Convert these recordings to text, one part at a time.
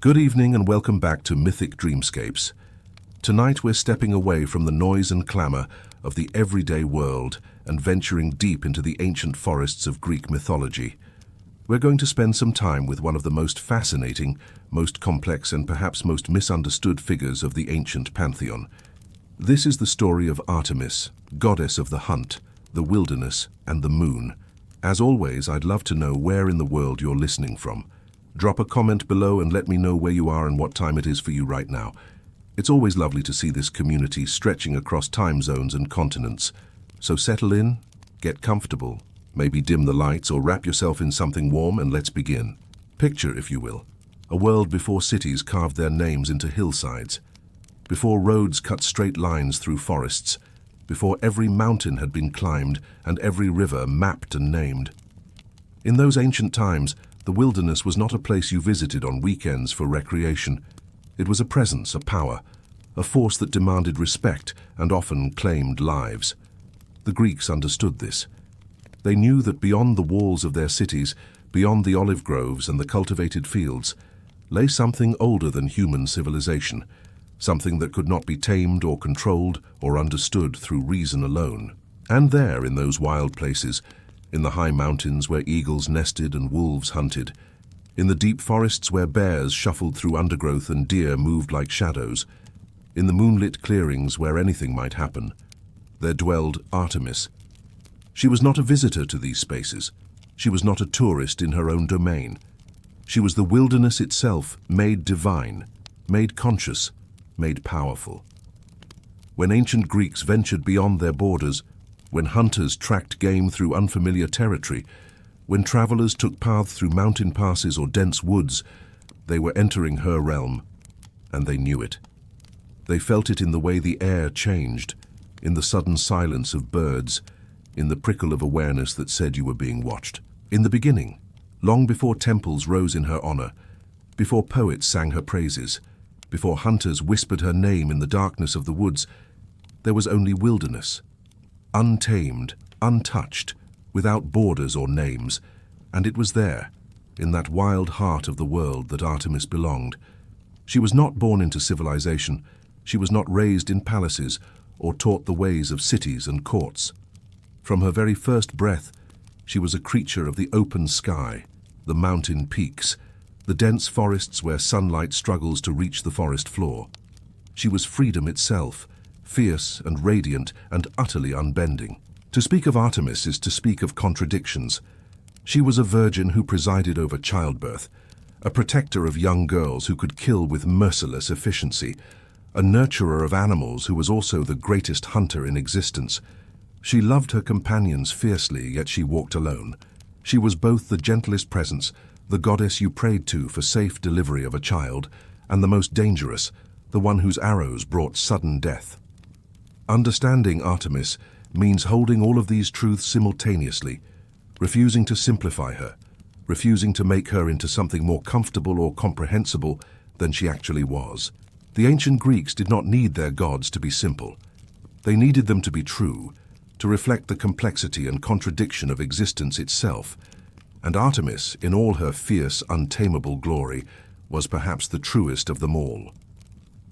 Good evening and welcome back to Mythic Dreamscapes. Tonight we're stepping away from the noise and clamor of the everyday world and venturing deep into the ancient forests of Greek mythology. We're going to spend some time with one of the most fascinating, most complex and perhaps most misunderstood figures of the ancient pantheon. This is the story of Artemis, goddess of the hunt, the wilderness and the moon. As always, I'd love to know where in the world you're listening from. Drop a comment below and let me know where you are and what time it is for you right now. It's always lovely to see this community stretching across time zones and continents. So settle in, get comfortable, maybe dim the lights or wrap yourself in something warm and let's begin. Picture, if you will, a world before cities carved their names into hillsides, before roads cut straight lines through forests, before every mountain had been climbed and every river mapped and named. In those ancient times, the wilderness was not a place you visited on weekends for recreation. It was a presence, a power, a force that demanded respect and often claimed lives. The Greeks understood this. They knew that beyond the walls of their cities, beyond the olive groves and the cultivated fields, lay something older than human civilization, something that could not be tamed or controlled or understood through reason alone. And there, in those wild places, in the high mountains where eagles nested and wolves hunted, in the deep forests where bears shuffled through undergrowth and deer moved like shadows, in the moonlit clearings where anything might happen, there dwelled Artemis. She was not a visitor to these spaces. She was not a tourist in her own domain. She was the wilderness itself, made divine, made conscious, made powerful. When ancient Greeks ventured beyond their borders, when hunters tracked game through unfamiliar territory, when travelers took paths through mountain passes or dense woods, they were entering her realm, and they knew it. They felt it in the way the air changed, in the sudden silence of birds, in the prickle of awareness that said you were being watched. In the beginning, long before temples rose in her honor, before poets sang her praises, before hunters whispered her name in the darkness of the woods, there was only wilderness. Untamed, untouched, without borders or names, and it was there, in that wild heart of the world, that Artemis belonged. She was not born into civilization, she was not raised in palaces or taught the ways of cities and courts. From her very first breath, she was a creature of the open sky, the mountain peaks, the dense forests where sunlight struggles to reach the forest floor. She was freedom itself, fierce and radiant and utterly unbending. To speak of Artemis is to speak of contradictions. She was a virgin who presided over childbirth, a protector of young girls who could kill with merciless efficiency, a nurturer of animals who was also the greatest hunter in existence. She loved her companions fiercely, yet she walked alone. She was both the gentlest presence, the goddess you prayed to for safe delivery of a child, and the most dangerous, the one whose arrows brought sudden death. Understanding Artemis means holding all of these truths simultaneously, refusing to simplify her, refusing to make her into something more comfortable or comprehensible than she actually was. The ancient Greeks did not need their gods to be simple. They needed them to be true, to reflect the complexity and contradiction of existence itself. And Artemis, in all her fierce, untamable glory, was perhaps the truest of them all.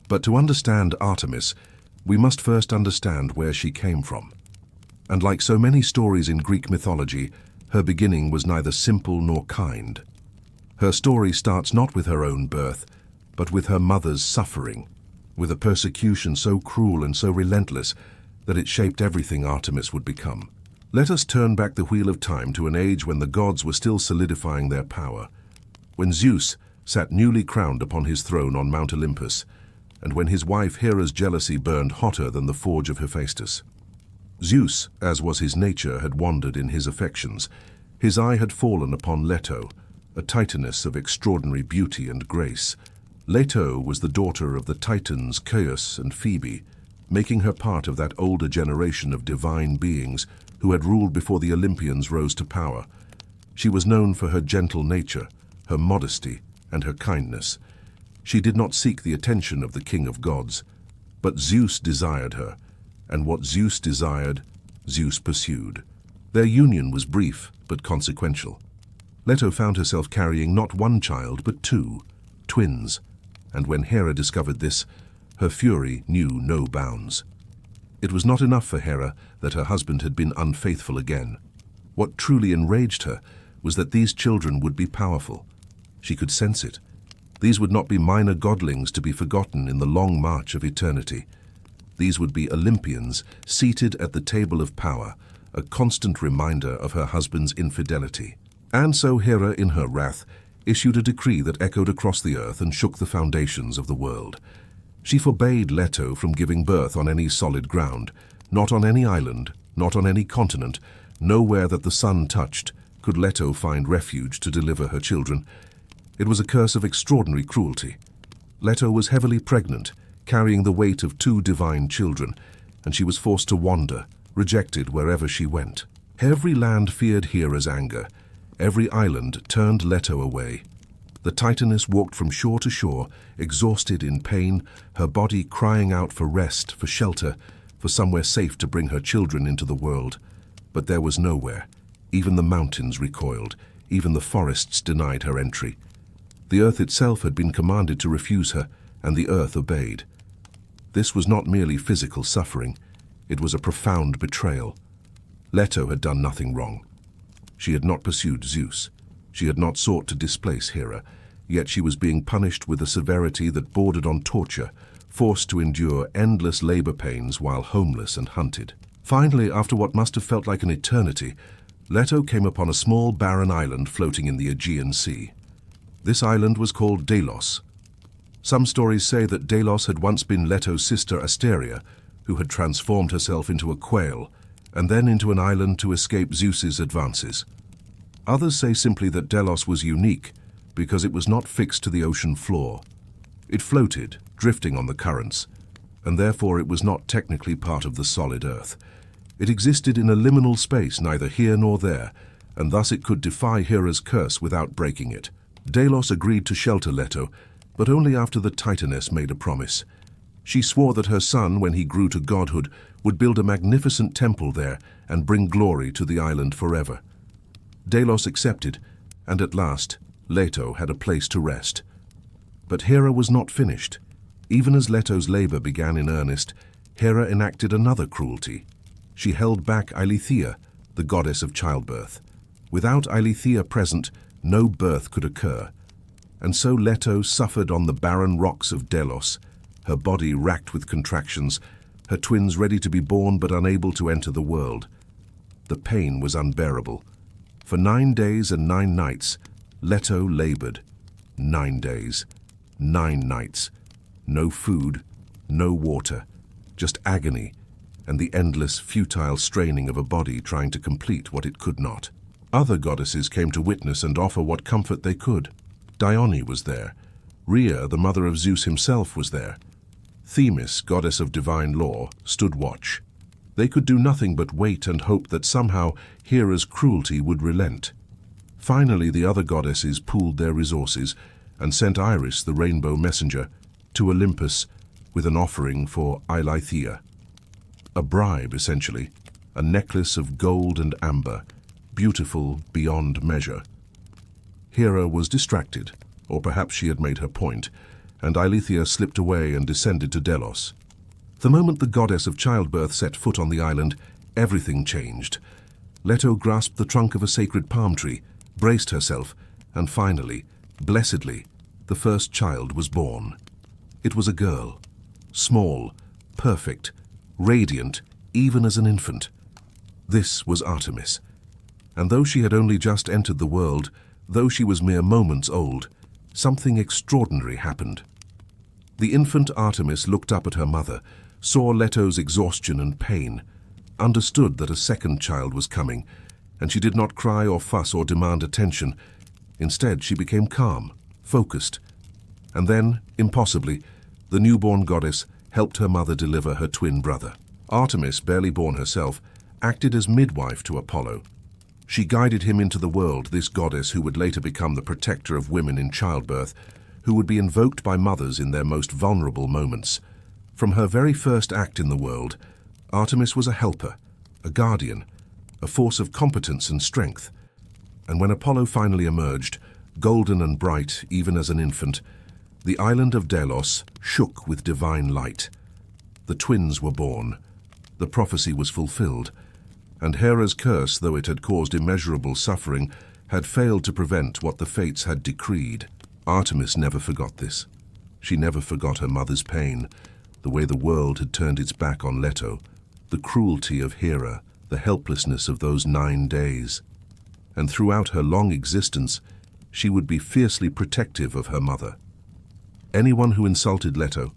But to understand Artemis, we must first understand where she came from. And like so many stories in Greek mythology, her beginning was neither simple nor kind. Her story starts not with her own birth, but with her mother's suffering, with a persecution so cruel and so relentless that it shaped everything Artemis would become. Let us turn back the wheel of time to an age when the gods were still solidifying their power, when Zeus sat newly crowned upon his throne on Mount Olympus, and when his wife Hera's jealousy burned hotter than the forge of Hephaestus. Zeus, as was his nature, had wandered in his affections. His eye had fallen upon Leto, a titaness of extraordinary beauty and grace. Leto was the daughter of the Titans Caius and Phoebe, making her part of that older generation of divine beings who had ruled before the Olympians rose to power. She was known for her gentle nature, her modesty, and her kindness. She did not seek the attention of the king of gods, but Zeus desired her, and what Zeus desired, Zeus pursued. Their union was brief but consequential. Leto found herself carrying not one child but two, twins, and when Hera discovered this, her fury knew no bounds. It was not enough for Hera that her husband had been unfaithful again. What truly enraged her was that these children would be powerful. She could sense it. These would not be minor godlings to be forgotten in the long march of eternity. These would be Olympians seated at the table of power, a constant reminder of her husband's infidelity. And so Hera, in her wrath, issued a decree that echoed across the earth and shook the foundations of the world. She forbade Leto from giving birth on any solid ground, not on any island, not on any continent. Nowhere that the sun touched could Leto find refuge to deliver her children. It was a curse of extraordinary cruelty. Leto was heavily pregnant, carrying the weight of 2 divine children, and she was forced to wander, rejected wherever she went. Every land feared Hera's anger. Every island turned Leto away. The Titaness walked from shore to shore, exhausted in pain, her body crying out for rest, for shelter, for somewhere safe to bring her children into the world. But there was nowhere. Even the mountains recoiled. Even the forests denied her entry. The earth itself had been commanded to refuse her, and the earth obeyed. This was not merely physical suffering. It was a profound betrayal. Leto had done nothing wrong. She had not pursued Zeus. She had not sought to displace Hera, yet she was being punished with a severity that bordered on torture, forced to endure endless labor pains while homeless and hunted. Finally, after what must have felt like an eternity, Leto came upon a small barren island floating in the Aegean Sea. This island was called Delos. Some stories say that Delos had once been Leto's sister Asteria, who had transformed herself into a quail, and then into an island to escape Zeus's advances. Others say simply that Delos was unique because it was not fixed to the ocean floor. It floated, drifting on the currents, and therefore it was not technically part of the solid earth. It existed in a liminal space neither here nor there, and thus it could defy Hera's curse without breaking it. Delos agreed to shelter Leto, but only after the Titaness made a promise. She swore that her son, when he grew to godhood, would build a magnificent temple there and bring glory to the island forever. Delos accepted, and at last, Leto had a place to rest. But Hera was not finished. Even as Leto's labor began in earnest, Hera enacted another cruelty. She held back Eileithyia, the goddess of childbirth. Without Eileithyia present, no birth could occur. And so Leto suffered on the barren rocks of Delos, her body racked with contractions, her twins ready to be born but unable to enter the world. The pain was unbearable. For 9 days and 9 nights, Leto labored. 9 days, 9 nights. No food, no water, just agony, and the endless, futile straining of a body trying to complete what it could not. Other goddesses came to witness and offer what comfort they could. Dione was there. Rhea, the mother of Zeus himself, was there. Themis, goddess of divine law, stood watch. They could do nothing but wait and hope that somehow Hera's cruelty would relent. Finally, the other goddesses pooled their resources and sent Iris, the rainbow messenger, to Olympus with an offering for Eileithyia. A bribe, essentially, a necklace of gold and amber, beautiful beyond measure. Hera was distracted, or perhaps she had made her point, and Eileithyia slipped away and descended to Delos. The moment the goddess of childbirth set foot on the island, everything changed. Leto grasped the trunk of a sacred palm tree, braced herself, and finally, blessedly, the first child was born. It was a girl, small, perfect, radiant, even as an infant. This was Artemis. And though she had only just entered the world, though she was mere moments old, something extraordinary happened. The infant Artemis looked up at her mother, saw Leto's exhaustion and pain, understood that a second child was coming, and she did not cry or fuss or demand attention. Instead, she became calm, focused. And then, impossibly, the newborn goddess helped her mother deliver her twin brother. Artemis, barely born herself, acted as midwife to Apollo. She guided him into the world, this goddess who would later become the protector of women in childbirth, who would be invoked by mothers in their most vulnerable moments. From her very first act in the world, Artemis was a helper, a guardian, a force of competence and strength. And when Apollo finally emerged, golden and bright even as an infant, The island of Delos shook with divine light. The twins were born. The prophecy was fulfilled, and Hera's curse, though it had caused immeasurable suffering, had failed to prevent what the fates had decreed. Artemis never forgot this. She never forgot her mother's pain, the way the world had turned its back on Leto, the cruelty of Hera, the helplessness of those 9 days. And throughout her long existence, she would be fiercely protective of her mother. Anyone who insulted Leto,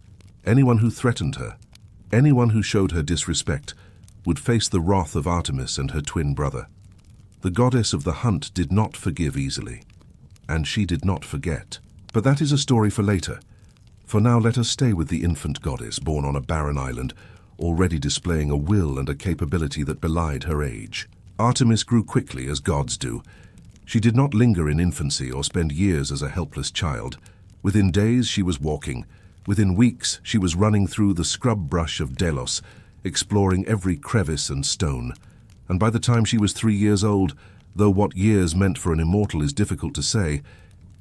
anyone who threatened her, anyone who showed her disrespect, would face the wrath of Artemis and her twin brother. The goddess of the hunt did not forgive easily, and she did not forget. But that is a story for later. For now, let us stay with the infant goddess born on a barren island, already displaying a will and a capability that belied her age. Artemis grew quickly, as gods do. She did not linger in infancy or spend years as a helpless child. Within days she was walking. Within weeks she was running through the scrub brush of Delos, exploring every crevice and stone. And by the time she was 3 years old, though what years meant for an immortal is difficult to say,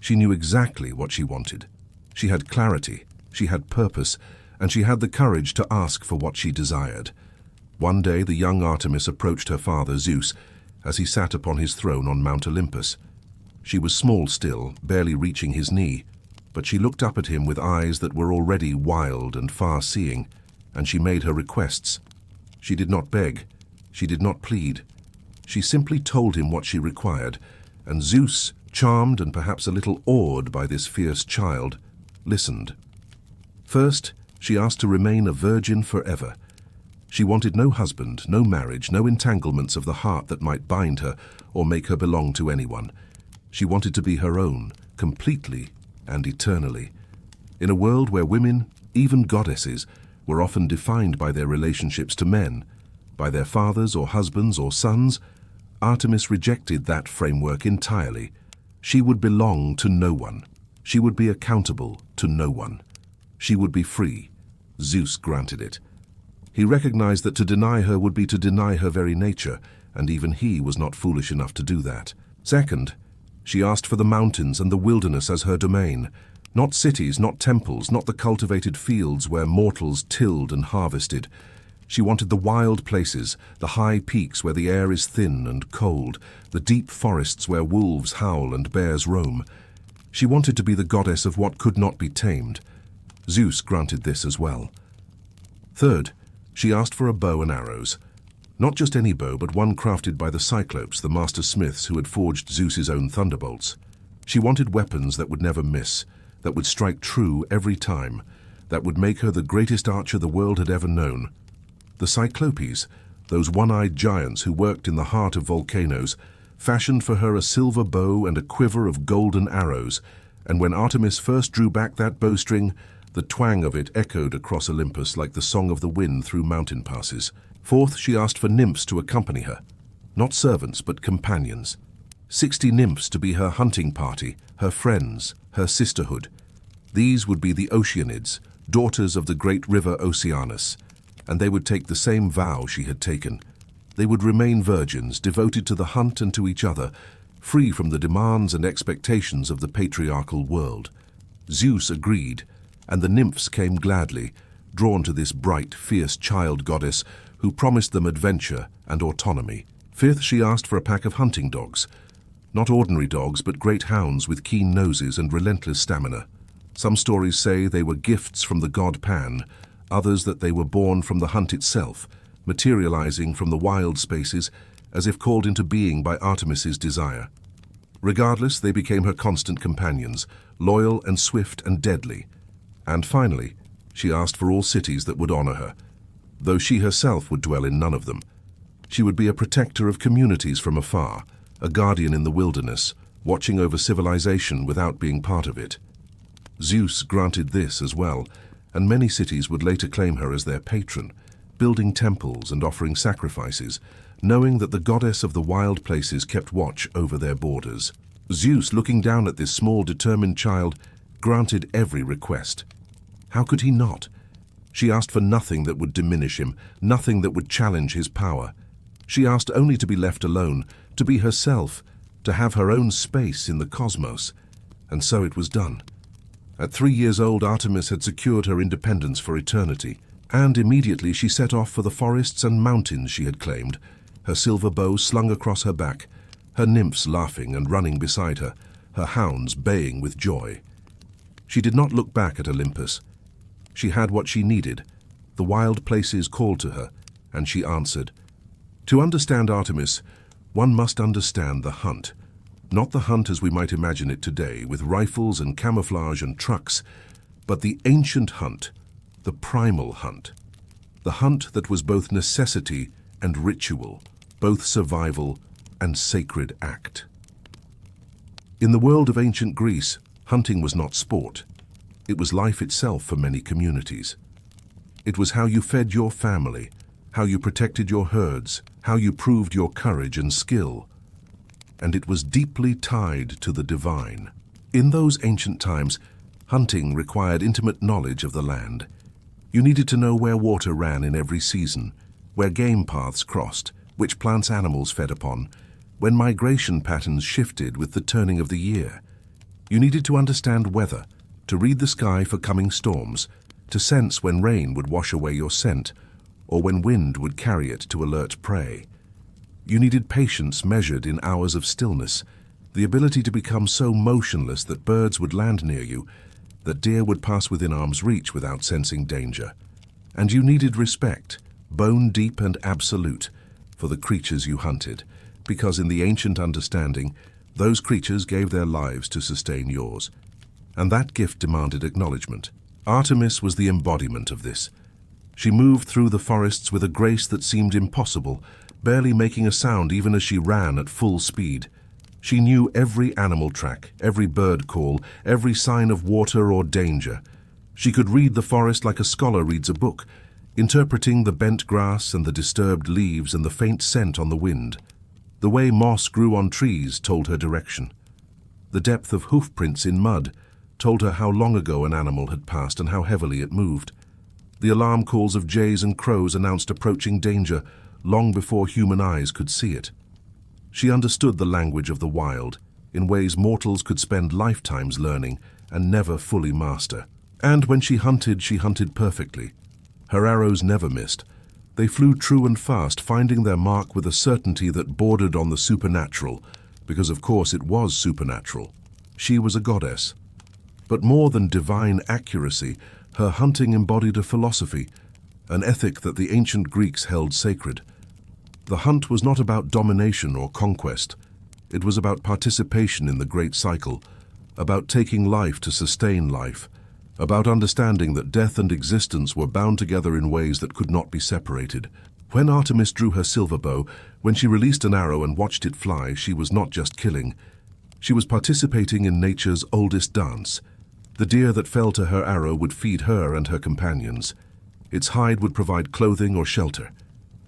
she knew exactly what she wanted. She had clarity, she had purpose, and she had the courage to ask for what she desired. One day the young Artemis approached her father Zeus as he sat upon his throne on Mount Olympus. She was small still, barely reaching his knee, but she looked up at him with eyes that were already wild and far-seeing, and she made her requests. She did not beg, she did not plead. She simply told him what she required, and Zeus, charmed and perhaps a little awed by this fierce child, listened. First, she asked to remain a virgin forever. She wanted no husband, no marriage, no entanglements of the heart that might bind her or make her belong to anyone. She wanted to be her own, completely and eternally. In a world where women, even goddesses, were often defined by their relationships to men, by their fathers or husbands or sons, Artemis rejected that framework entirely. She would belong to no one. She would be accountable to no one. She would be free. Zeus granted it. He recognized that to deny her would be to deny her very nature, and even he was not foolish enough to do that. Second, she asked for the mountains and the wilderness as her domain. Not cities, not temples, not the cultivated fields where mortals tilled and harvested. She wanted the wild places, the high peaks where the air is thin and cold, the deep forests where wolves howl and bears roam. She wanted to be the goddess of what could not be tamed. Zeus granted this as well. Third, she asked for a bow and arrows. Not just any bow, but one crafted by the Cyclopes, the master smiths who had forged Zeus's own thunderbolts. She wanted weapons that would never miss, that would strike true every time, that would make her the greatest archer the world had ever known. The Cyclopes, those one-eyed giants who worked in the heart of volcanoes, fashioned for her a silver bow and a quiver of golden arrows, and when Artemis first drew back that bowstring, the twang of it echoed across Olympus like the song of the wind through mountain passes. Fourth, she asked for nymphs to accompany her. Not servants, but companions. 60 nymphs to be her hunting party, her friends, her sisterhood. These would be the Oceanids, daughters of the great river Oceanus, and they would take the same vow she had taken. They would remain virgins, devoted to the hunt and to each other, free from the demands and expectations of the patriarchal world. Zeus agreed, and the nymphs came gladly, drawn to this bright, fierce child goddess who promised them adventure and autonomy. Fifth, she asked for a pack of hunting dogs. Not ordinary dogs, but great hounds with keen noses and relentless stamina. Some stories say they were gifts from the god Pan, others that they were born from the hunt itself, materializing from the wild spaces as if called into being by Artemis's desire. Regardless, they became her constant companions, loyal and swift and deadly. And finally, she asked for all cities that would honor her, though she herself would dwell in none of them. She would be a protector of communities from afar, a guardian in the wilderness, watching over civilization without being part of it. Zeus granted this as well, and many cities would later claim her as their patron, building temples and offering sacrifices, knowing that the goddess of the wild places kept watch over their borders. Zeus, looking down at this small, determined child, granted every request. How could he not? She asked for nothing that would diminish him, nothing that would challenge his power. She asked only to be left alone, to be herself, to have her own space in the cosmos. And so it was done. At 3 years old, Artemis had secured her independence for eternity, and immediately she set off for the forests and mountains she had claimed, her silver bow slung across her back, her nymphs laughing and running beside her, her hounds baying with joy. She did not look back at Olympus. She had what she needed. The wild places called to her, and she answered. To understand Artemis, one must understand the hunt. Not the hunt as we might imagine it today, with rifles and camouflage and trucks, but the ancient hunt, the primal hunt. The hunt that was both necessity and ritual, both survival and sacred act. In the world of ancient Greece, hunting was not sport. It was life itself for many communities. It was how you fed your family, how you protected your herds, how you proved your courage and skill. And it was deeply tied to the divine. In those ancient times, hunting required intimate knowledge of the land. You needed to know where water ran in every season, where game paths crossed, which plants animals fed upon, when migration patterns shifted with the turning of the year. You needed to understand weather, to read the sky for coming storms, to sense when rain would wash away your scent, or when wind would carry it to alert prey. You needed patience measured in hours of stillness, the ability to become so motionless that birds would land near you, that deer would pass within arm's reach without sensing danger. And you needed respect, bone deep and absolute, for the creatures you hunted, because in the ancient understanding, those creatures gave their lives to sustain yours. And that gift demanded acknowledgement. Artemis was the embodiment of this. She moved through the forests with a grace that seemed impossible, barely making a sound even as she ran at full speed. She knew every animal track, every bird call, every sign of water or danger. She could read the forest like a scholar reads a book, interpreting the bent grass and the disturbed leaves and the faint scent on the wind. The way moss grew on trees told her direction. The depth of hoof prints in mud told her how long ago an animal had passed and how heavily it moved. The alarm calls of jays and crows announced approaching danger long before human eyes could see it. She understood the language of the wild in ways mortals could spend lifetimes learning and never fully master. And when she hunted perfectly. Her arrows never missed. They flew true and fast, finding their mark with a certainty that bordered on the supernatural, because of course it was supernatural. She was a goddess. But more than divine accuracy, her hunting embodied a philosophy, an ethic that the ancient Greeks held sacred. The hunt was not about domination or conquest. It was about participation in the great cycle, about taking life to sustain life, about understanding that death and existence were bound together in ways that could not be separated. When Artemis drew her silver bow, when she released an arrow and watched it fly, she was not just killing. She was participating in nature's oldest dance. The deer that fell to her arrow would feed her and her companions. Its hide would provide clothing or shelter.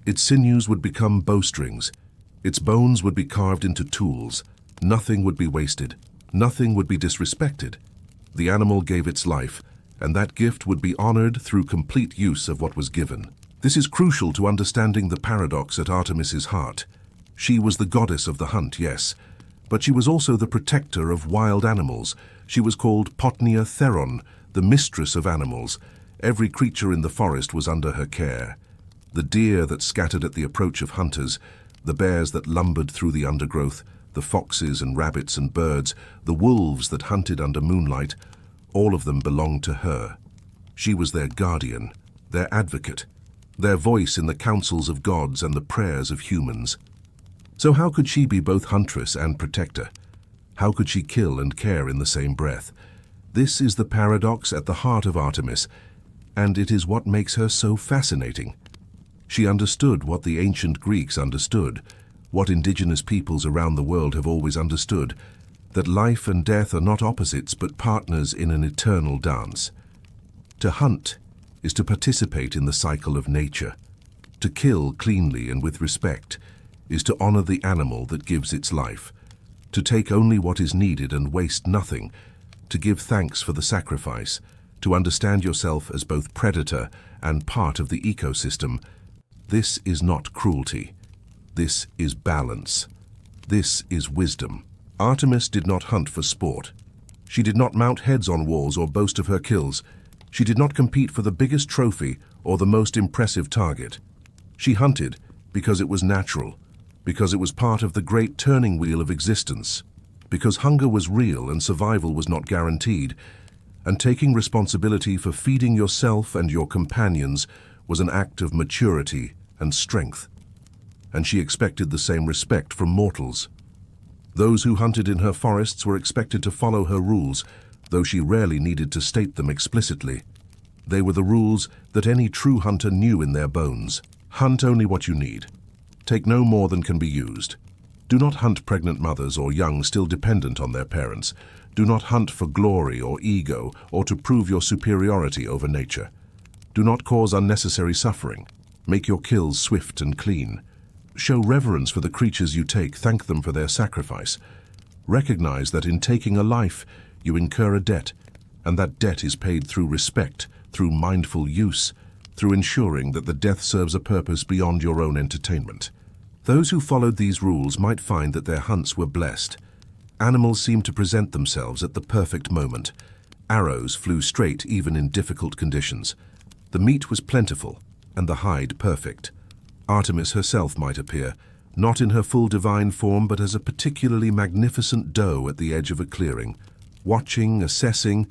Its sinews would become bowstrings. Its bones would be carved into tools. Nothing would be wasted. Nothing would be disrespected. The animal gave its life, and that gift would be honored through complete use of what was given. This is crucial to understanding the paradox at Artemis's heart. She was the goddess of the hunt, yes, but she was also the protector of wild animals. She was called Potnia Theron, the mistress of animals. Every creature in the forest was under her care. The deer that scattered at the approach of hunters, the bears that lumbered through the undergrowth, the foxes and rabbits and birds, the wolves that hunted under moonlight, all of them belonged to her. She was their guardian, their advocate, their voice in the councils of gods and the prayers of humans. So how could she be both huntress and protector? How could she kill and care in the same breath? This is the paradox at the heart of Artemis, and it is what makes her so fascinating. She understood what the ancient Greeks understood, what indigenous peoples around the world have always understood, that life and death are not opposites but partners in an eternal dance. To hunt is to participate in the cycle of nature. To kill cleanly and with respect is to honor the animal that gives its life. To take only what is needed and waste nothing, to give thanks for the sacrifice, to understand yourself as both predator and part of the ecosystem. This is not cruelty. This is balance. This is wisdom. Artemis did not hunt for sport. She did not mount heads on walls or boast of her kills. She did not compete for the biggest trophy or the most impressive target. She hunted because it was natural, because it was part of the great turning wheel of existence, because hunger was real and survival was not guaranteed, and taking responsibility for feeding yourself and your companions was an act of maturity and strength. And she expected the same respect from mortals. Those who hunted in her forests were expected to follow her rules, though she rarely needed to state them explicitly. They were the rules that any true hunter knew in their bones. Hunt only what you need. Take no more than can be used. Do not hunt pregnant mothers or young still dependent on their parents. Do not hunt for glory or ego or to prove your superiority over nature. Do not cause unnecessary suffering. Make your kills swift and clean. Show reverence for the creatures you take, thank them for their sacrifice. Recognize that in taking a life, you incur a debt, and that debt is paid through respect, through mindful use, through ensuring that the death serves a purpose beyond your own entertainment. Those who followed these rules might find that their hunts were blessed. Animals seemed to present themselves at the perfect moment. Arrows flew straight even in difficult conditions. The meat was plentiful, and the hide perfect. Artemis herself might appear, not in her full divine form, but as a particularly magnificent doe at the edge of a clearing, watching, assessing,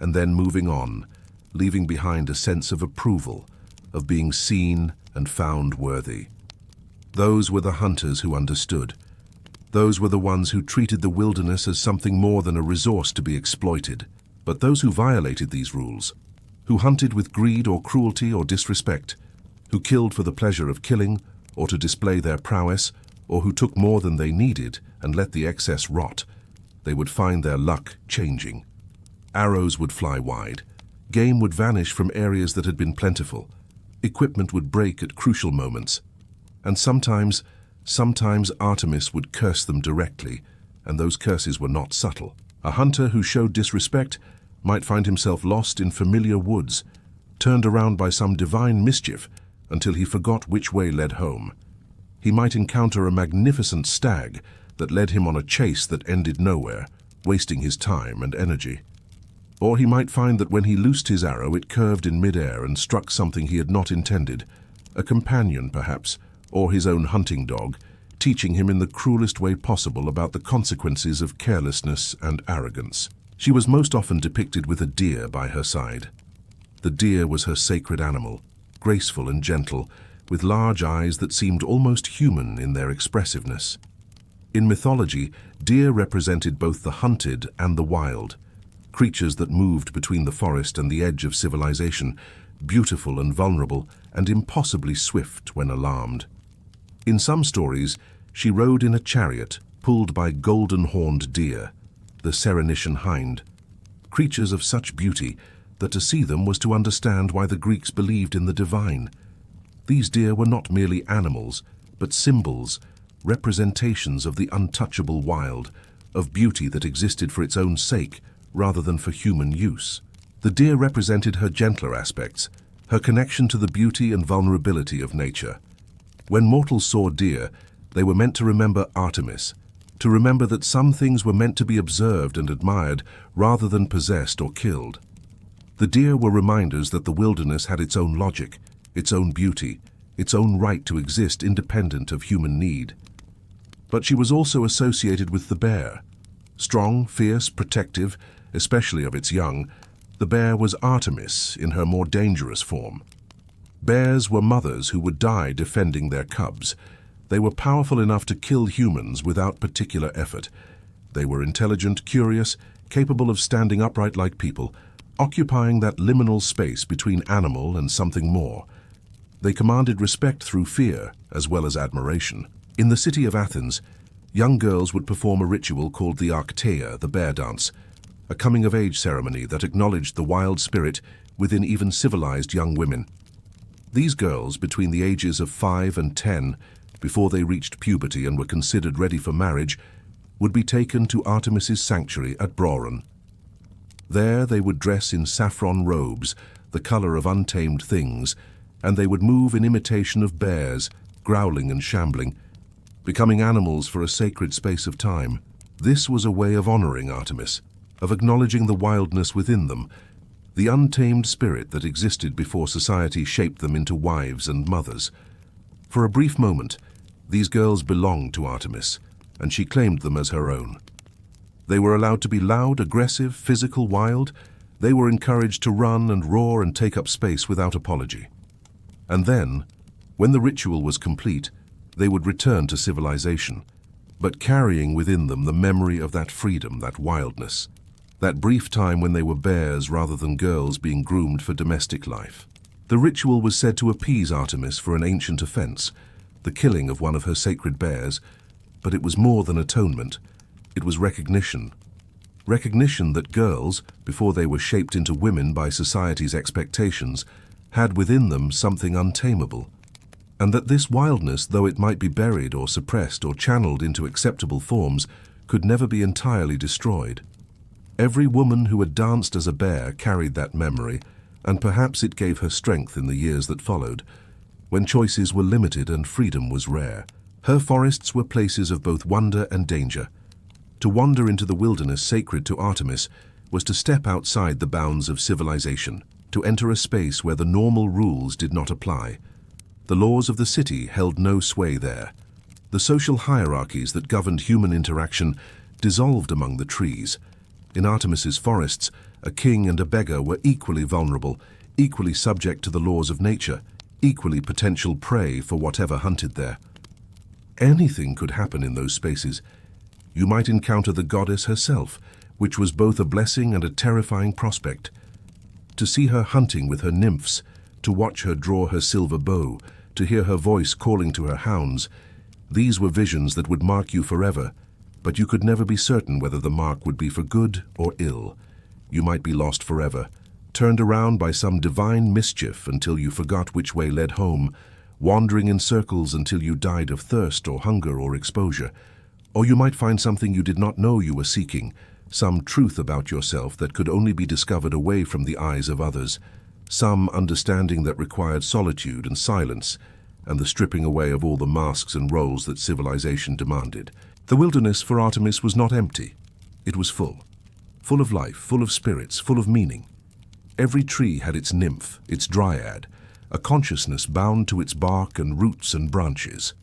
and then moving on, leaving behind a sense of approval, of being seen and found worthy. Those were the hunters who understood. Those were the ones who treated the wilderness as something more than a resource to be exploited. But those who violated these rules, who hunted with greed or cruelty or disrespect, who killed for the pleasure of killing or to display their prowess, or who took more than they needed and let the excess rot, they would find their luck changing. Arrows would fly wide. Game would vanish from areas that had been plentiful. Equipment would break at crucial moments. And sometimes Artemis would curse them directly, and those curses were not subtle. A hunter who showed disrespect might find himself lost in familiar woods, turned around by some divine mischief until he forgot which way led home. He might encounter a magnificent stag that led him on a chase that ended nowhere, wasting his time and energy. Or he might find that when he loosed his arrow, it curved in midair and struck something he had not intended, a companion perhaps, or his own hunting dog, teaching him in the cruelest way possible about the consequences of carelessness and arrogance. She was most often depicted with a deer by her side. The deer was her sacred animal, graceful and gentle, with large eyes that seemed almost human in their expressiveness. In mythology, deer represented both the hunted and the wild, creatures that moved between the forest and the edge of civilization, beautiful and vulnerable, and impossibly swift when alarmed. In some stories, she rode in a chariot pulled by golden-horned deer, the Serenician hind, creatures of such beauty that to see them was to understand why the Greeks believed in the divine. These deer were not merely animals, but symbols, representations of the untouchable wild, of beauty that existed for its own sake rather than for human use. The deer represented her gentler aspects, her connection to the beauty and vulnerability of nature. When mortals saw deer, they were meant to remember Artemis, to remember that some things were meant to be observed and admired rather than possessed or killed. The deer were reminders that the wilderness had its own logic, its own beauty, its own right to exist independent of human need. But she was also associated with the bear. Strong, fierce, protective, especially of its young, the bear was Artemis in her more dangerous form. Bears were mothers who would die defending their cubs. They were powerful enough to kill humans without particular effort. They were intelligent, curious, capable of standing upright like people, occupying that liminal space between animal and something more. They commanded respect through fear as well as admiration. In the city of Athens, young girls would perform a ritual called the Actaeon, the bear dance, a coming-of-age ceremony that acknowledged the wild spirit within even civilized young women. These girls, between the ages of 5 and 10, before they reached puberty and were considered ready for marriage, would be taken to Artemis's sanctuary at Broron. There they would dress in saffron robes, the color of untamed things, and they would move in imitation of bears, growling and shambling, becoming animals for a sacred space of time. This was a way of honoring Artemis, of acknowledging the wildness within them, the untamed spirit that existed before society shaped them into wives and mothers. For a brief moment, these girls belonged to Artemis, and she claimed them as her own. They were allowed to be loud, aggressive, physical, wild. They were encouraged to run and roar and take up space without apology. And then, when the ritual was complete, they would return to civilization, but carrying within them the memory of that freedom, that wildness, that brief time when they were bears rather than girls being groomed for domestic life. The ritual was said to appease Artemis for an ancient offense, the killing of one of her sacred bears, but it was more than atonement. It was recognition. Recognition that girls, before they were shaped into women by society's expectations, had within them something untamable, and that this wildness, though it might be buried or suppressed or channeled into acceptable forms, could never be entirely destroyed. Every woman who had danced as a bear carried that memory, and perhaps it gave her strength in the years that followed, when choices were limited and freedom was rare. Her forests were places of both wonder and danger. To wander into the wilderness sacred to Artemis was to step outside the bounds of civilization, to enter a space where the normal rules did not apply. The laws of the city held no sway there. The social hierarchies that governed human interaction dissolved among the trees. In Artemis's forests, a king and a beggar were equally vulnerable, equally subject to the laws of nature, equally potential prey for whatever hunted there. Anything could happen in those spaces. You might encounter the goddess herself, which was both a blessing and a terrifying prospect. To see her hunting with her nymphs, to watch her draw her silver bow, to hear her voice calling to her hounds, these were visions that would mark you forever, but you could never be certain whether the mark would be for good or ill. You might be lost forever, turned around by some divine mischief until you forgot which way led home, wandering in circles until you died of thirst or hunger or exposure. Or you might find something you did not know you were seeking, some truth about yourself that could only be discovered away from the eyes of others, some understanding that required solitude and silence, and the stripping away of all the masks and roles that civilization demanded. The wilderness for Artemis was not empty. It was full of life, full of spirits, full of meaning. Every tree had its nymph, its dryad, a consciousness bound to its bark and roots and branches.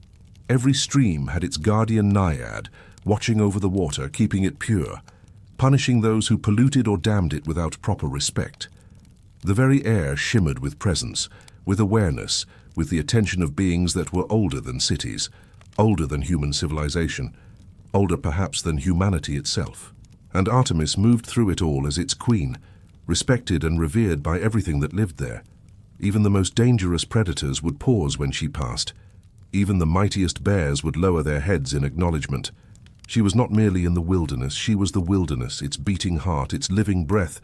Every stream had its guardian naiad, watching over the water, keeping it pure, punishing those who polluted or damned it without proper respect. The very air shimmered with presence, with awareness, with the attention of beings that were older than cities, older than human civilization, older perhaps than humanity itself. And Artemis moved through it all as its queen, respected and revered by everything that lived there. Even the most dangerous predators would pause when she passed. Even the mightiest bears would lower their heads in acknowledgement. She was not merely in the wilderness, she was the wilderness, its beating heart, its living breath,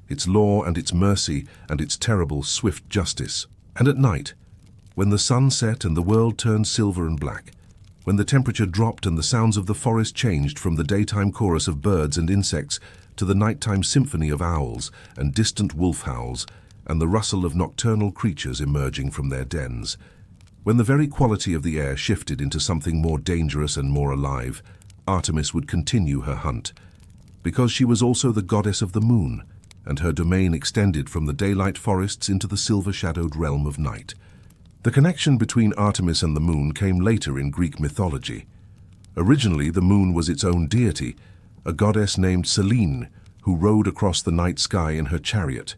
its law and its mercy and its terrible, swift justice. And at night, when the sun set and the world turned silver and black, when the temperature dropped and the sounds of the forest changed from the daytime chorus of birds and insects to the nighttime symphony of owls and distant wolf howls and the rustle of nocturnal creatures emerging from their dens, when the very quality of the air shifted into something more dangerous and more alive, Artemis would continue her hunt, because she was also the goddess of the moon, and her domain extended from the daylight forests into the silver-shadowed realm of night. The connection between Artemis and the moon came later in Greek mythology. Originally, the moon was its own deity, a goddess named Selene, who rode across the night sky in her chariot,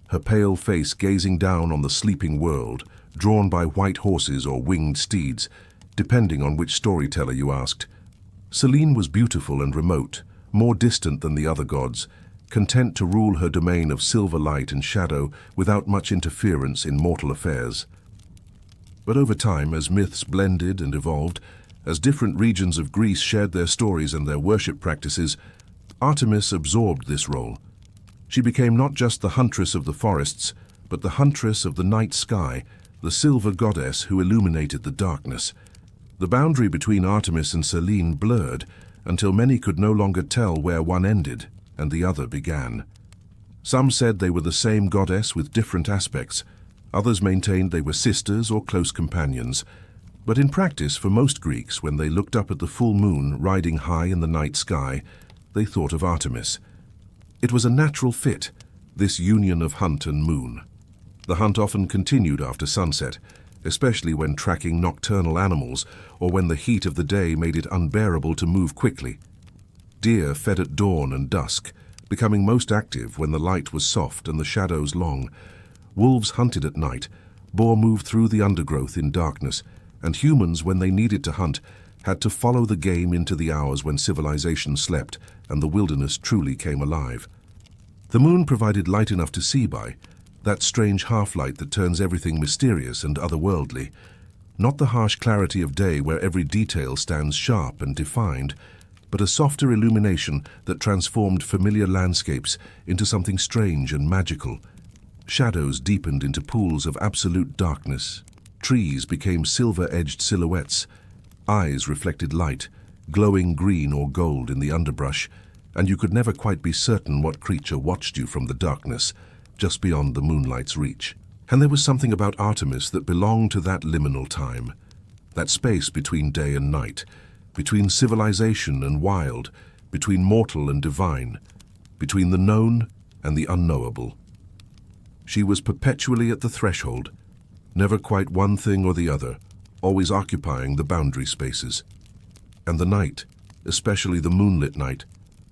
her pale face gazing down on the sleeping world, drawn by white horses or winged steeds, depending on which storyteller you asked. Selene was beautiful and remote, more distant than the other gods, content to rule her domain of silver light and shadow without much interference in mortal affairs. But over time, as myths blended and evolved, as different regions of Greece shared their stories and their worship practices, Artemis absorbed this role. She became not just the huntress of the forests, but the huntress of the night sky, the silver goddess who illuminated the darkness. The boundary between Artemis and Selene blurred until many could no longer tell where one ended and the other began. Some said they were the same goddess with different aspects. Others maintained they were sisters or close companions. But in practice, for most Greeks, when they looked up at the full moon riding high in the night sky, they thought of Artemis. It was a natural fit, this union of hunt and moon. The hunt often continued after sunset, especially when tracking nocturnal animals or when the heat of the day made it unbearable to move quickly. Deer fed at dawn and dusk, becoming most active when the light was soft and the shadows long. Wolves hunted at night, boar moved through the undergrowth in darkness, and humans, when they needed to hunt, had to follow the game into the hours when civilization slept and the wilderness truly came alive. The moon provided light enough to see by, that strange half-light that turns everything mysterious and otherworldly. Not the harsh clarity of day where every detail stands sharp and defined, but a softer illumination that transformed familiar landscapes into something strange and magical. Shadows deepened into pools of absolute darkness. Trees became silver-edged silhouettes. Eyes reflected light, glowing green or gold in the underbrush, and you could never quite be certain what creature watched you from the darkness, just beyond the moonlight's reach. And there was something about Artemis that belonged to that liminal time, that space between day and night, between civilization and wild, between mortal and divine, between the known and the unknowable. She was perpetually at the threshold, never quite one thing or the other, always occupying the boundary spaces. And the night, especially the moonlit night,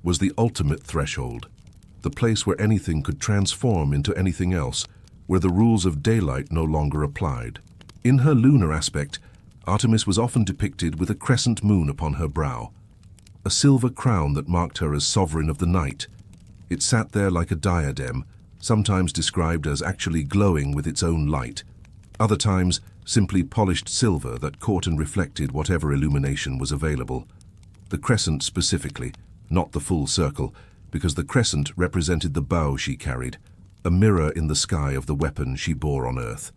was the ultimate threshold, the place where anything could transform into anything else, where the rules of daylight no longer applied. In her lunar aspect, Artemis was often depicted with a crescent moon upon her brow, a silver crown that marked her as sovereign of the night. It sat there like a diadem, sometimes described as actually glowing with its own light, other times simply polished silver that caught and reflected whatever illumination was available. The crescent specifically, not the full circle, because the crescent represented the bow she carried, a mirror in the sky of the weapon she bore on earth.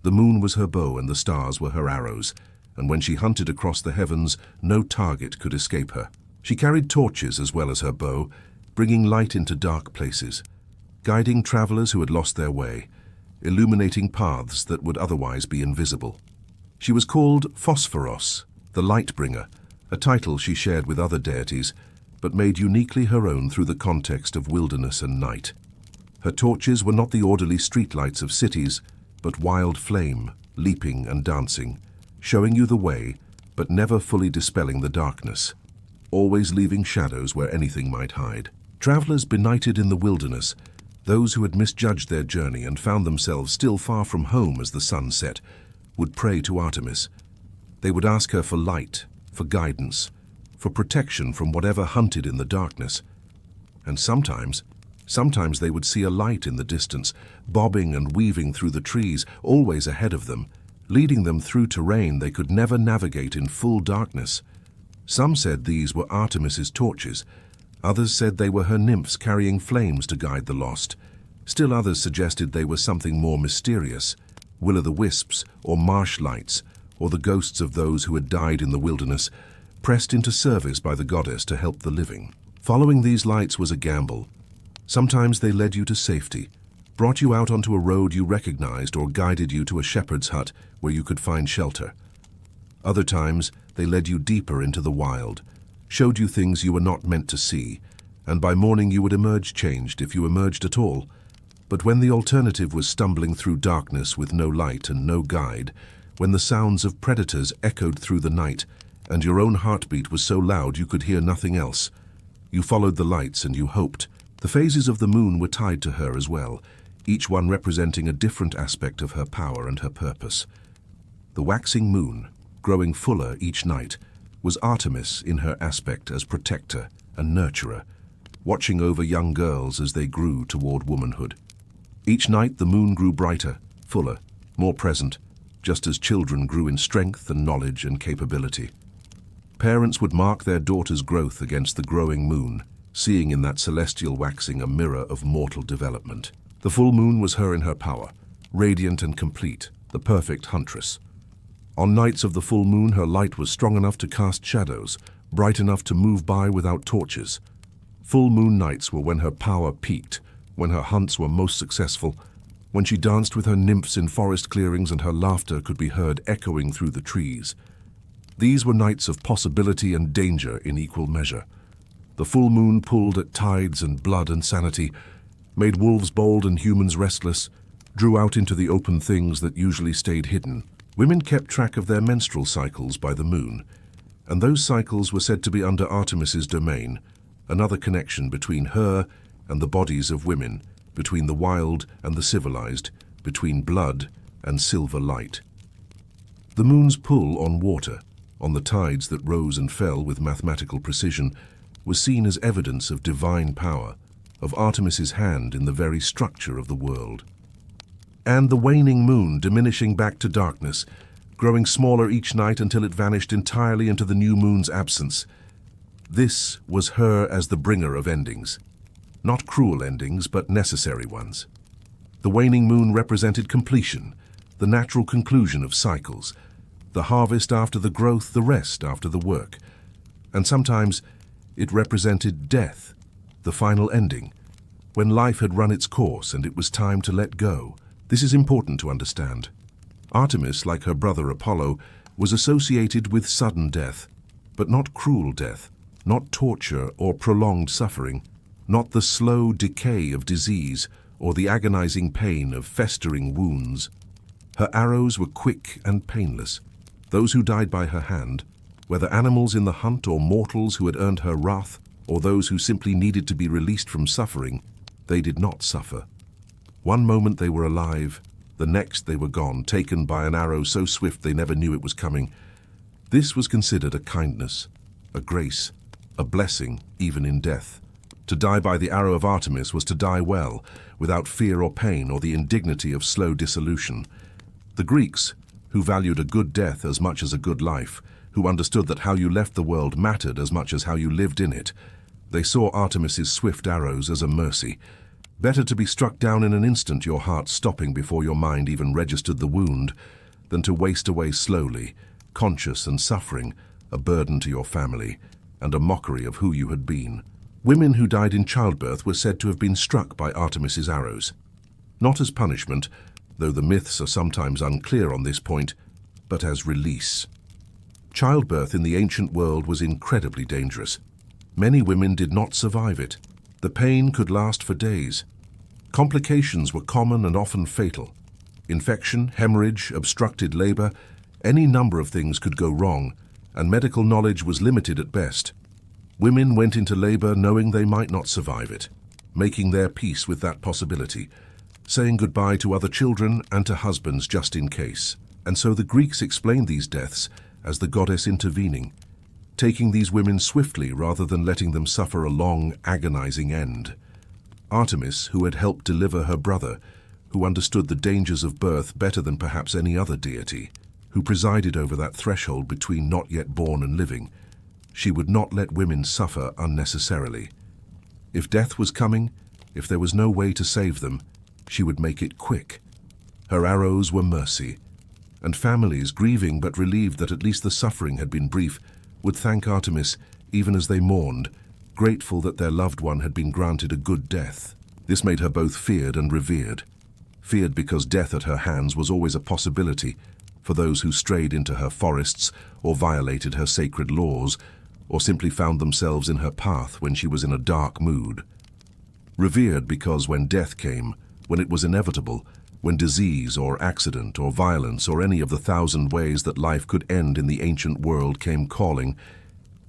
The moon was her bow and the stars were her arrows, and when she hunted across the heavens, no target could escape her. She carried torches as well as her bow, bringing light into dark places, guiding travelers who had lost their way, illuminating paths that would otherwise be invisible. She was called Phosphoros, the light-bringer, a title she shared with other deities, but made uniquely her own through the context of wilderness and night. Her torches were not the orderly streetlights of cities, but wild flame, leaping and dancing, showing you the way, but never fully dispelling the darkness, always leaving shadows where anything might hide. Travelers benighted in the wilderness, those who had misjudged their journey and found themselves still far from home as the sun set, would pray to Artemis. They would ask her for light, for guidance, for protection from whatever hunted in the darkness. And sometimes they would see a light in the distance, bobbing and weaving through the trees, always ahead of them, leading them through terrain they could never navigate in full darkness. Some said these were Artemis's torches. Others said they were her nymphs carrying flames to guide the lost. Still others suggested they were something more mysterious, will-o'-the-wisps or marsh lights, or the ghosts of those who had died in the wilderness, pressed into service by the goddess to help the living. Following these lights was a gamble. Sometimes they led you to safety, brought you out onto a road you recognized, or guided you to a shepherd's hut where you could find shelter. Other times they led you deeper into the wild, showed you things you were not meant to see, and by morning you would emerge changed if you emerged at all. But when the alternative was stumbling through darkness with no light and no guide, when the sounds of predators echoed through the night, and your own heartbeat was so loud you could hear nothing else, you followed the lights and you hoped. The phases of the moon were tied to her as well, each one representing a different aspect of her power and her purpose. The waxing moon, growing fuller each night, was Artemis in her aspect as protector and nurturer, watching over young girls as they grew toward womanhood. Each night the moon grew brighter, fuller, more present, just as children grew in strength and knowledge and capability. Parents would mark their daughter's growth against the growing moon, seeing in that celestial waxing a mirror of mortal development. The full moon was her in her power, radiant and complete, the perfect huntress. On nights of the full moon, her light was strong enough to cast shadows, bright enough to move by without torches. Full moon nights were when her power peaked, when her hunts were most successful, when she danced with her nymphs in forest clearings and her laughter could be heard echoing through the trees. These were nights of possibility and danger in equal measure. The full moon pulled at tides and blood and sanity, made wolves bold and humans restless, drew out into the open things that usually stayed hidden. Women kept track of their menstrual cycles by the moon, and those cycles were said to be under Artemis's domain, another connection between her and the bodies of women, between the wild and the civilized, between blood and silver light. The moon's pull on water, on the tides that rose and fell with mathematical precision, was seen as evidence of divine power, of Artemis's hand in the very structure of the world. And the waning moon diminishing back to darkness, growing smaller each night until it vanished entirely into the new moon's absence. This was her as the bringer of endings. Not cruel endings, but necessary ones. The waning moon represented completion, the natural conclusion of cycles, the harvest after the growth, the rest after the work. And sometimes it represented death, the final ending, when life had run its course and it was time to let go. This is important to understand. Artemis, like her brother Apollo, was associated with sudden death, but not cruel death, not torture or prolonged suffering, not the slow decay of disease or the agonizing pain of festering wounds. Her arrows were quick and painless. Those who died by her hand, whether animals in the hunt or mortals who had earned her wrath, or those who simply needed to be released from suffering, they did not suffer. One moment they were alive, the next they were gone, taken by an arrow so swift they never knew it was coming. This was considered a kindness, a grace, a blessing, even in death. To die by the arrow of Artemis was to die well, without fear or pain or the indignity of slow dissolution. The Greeks, who valued a good death as much as a good life, who understood that how you left the world mattered as much as how you lived in it, they saw Artemis's swift arrows as a mercy. Better to be struck down in an instant, your heart stopping before your mind even registered the wound, than to waste away slowly, conscious and suffering, a burden to your family, and a mockery of who you had been. Women who died in childbirth were said to have been struck by Artemis's arrows. Not as punishment, though the myths are sometimes unclear on this point, but as release. Childbirth in the ancient world was incredibly dangerous. Many women did not survive it. The pain could last for days. Complications were common and often fatal. Infection, hemorrhage, obstructed labor, any number of things could go wrong, and medical knowledge was limited at best. Women went into labor knowing they might not survive it, making their peace with that possibility, saying goodbye to other children and to husbands just in case. And so the Greeks explained these deaths as the goddess intervening, taking these women swiftly rather than letting them suffer a long, agonizing end. Artemis, who had helped deliver her brother, who understood the dangers of birth better than perhaps any other deity, who presided over that threshold between not yet born and living, she would not let women suffer unnecessarily. If death was coming, if there was no way to save them, she would make it quick. Her arrows were mercy, and families, grieving but relieved that at least the suffering had been brief, would thank Artemis even as they mourned, grateful that their loved one had been granted a good death. This made her both feared and revered. Feared because death at her hands was always a possibility for those who strayed into her forests or violated her sacred laws, or simply found themselves in her path when she was in a dark mood. Revered because when death came, when it was inevitable, when disease or accident or violence or any of the 1,000 ways that life could end in the ancient world came calling,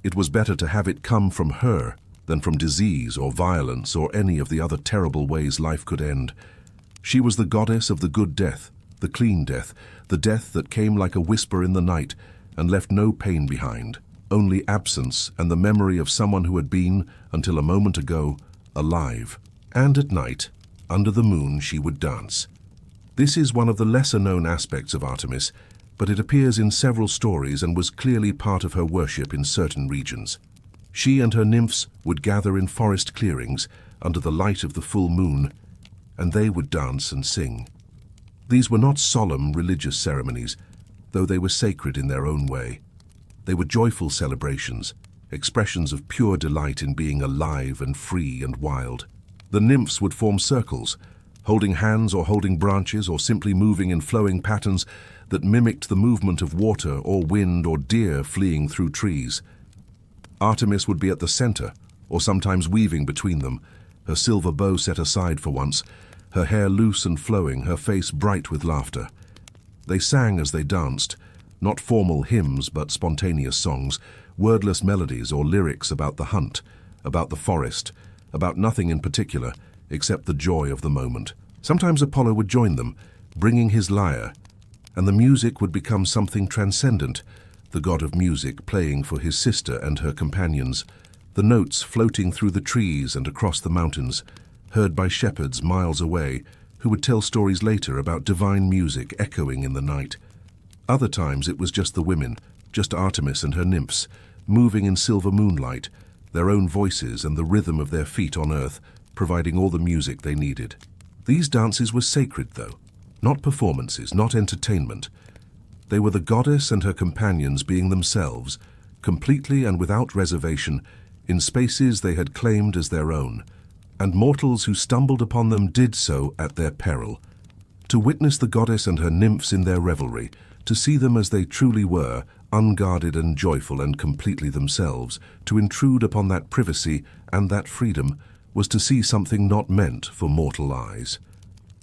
it was better to have it come from her than from disease or violence or any of the other terrible ways life could end. She was the goddess of the good death, the clean death, the death that came like a whisper in the night and left no pain behind, only absence and the memory of someone who had been, until a moment ago, alive. And at night, under the moon, she would dance. This is one of the lesser-known aspects of Artemis, but it appears in several stories and was clearly part of her worship in certain regions. She and her nymphs would gather in forest clearings under the light of the full moon, and they would dance and sing. These were not solemn religious ceremonies, though they were sacred in their own way. They were joyful celebrations, expressions of pure delight in being alive and free and wild. The nymphs would form circles, holding hands or holding branches or simply moving in flowing patterns that mimicked the movement of water or wind or deer fleeing through trees. Artemis would be at the center, or sometimes weaving between them, her silver bow set aside for once, her hair loose and flowing, her face bright with laughter. They sang as they danced, not formal hymns but spontaneous songs, wordless melodies or lyrics about the hunt, about the forest, about nothing in particular except the joy of the moment. Sometimes Apollo would join them, bringing his lyre, and the music would become something transcendent, the god of music playing for his sister and her companions, the notes floating through the trees and across the mountains, heard by shepherds miles away, who would tell stories later about divine music echoing in the night. Other times it was just the women, just Artemis and her nymphs, moving in silver moonlight, their own voices and the rhythm of their feet on earth, providing all the music they needed. These dances were sacred, though, not performances, not entertainment. They were the goddess and her companions being themselves, completely and without reservation, in spaces they had claimed as their own, and mortals who stumbled upon them did so at their peril. To witness the goddess and her nymphs in their revelry, to see them as they truly were, unguarded and joyful and completely themselves, to intrude upon that privacy and that freedom, was to see something not meant for mortal eyes.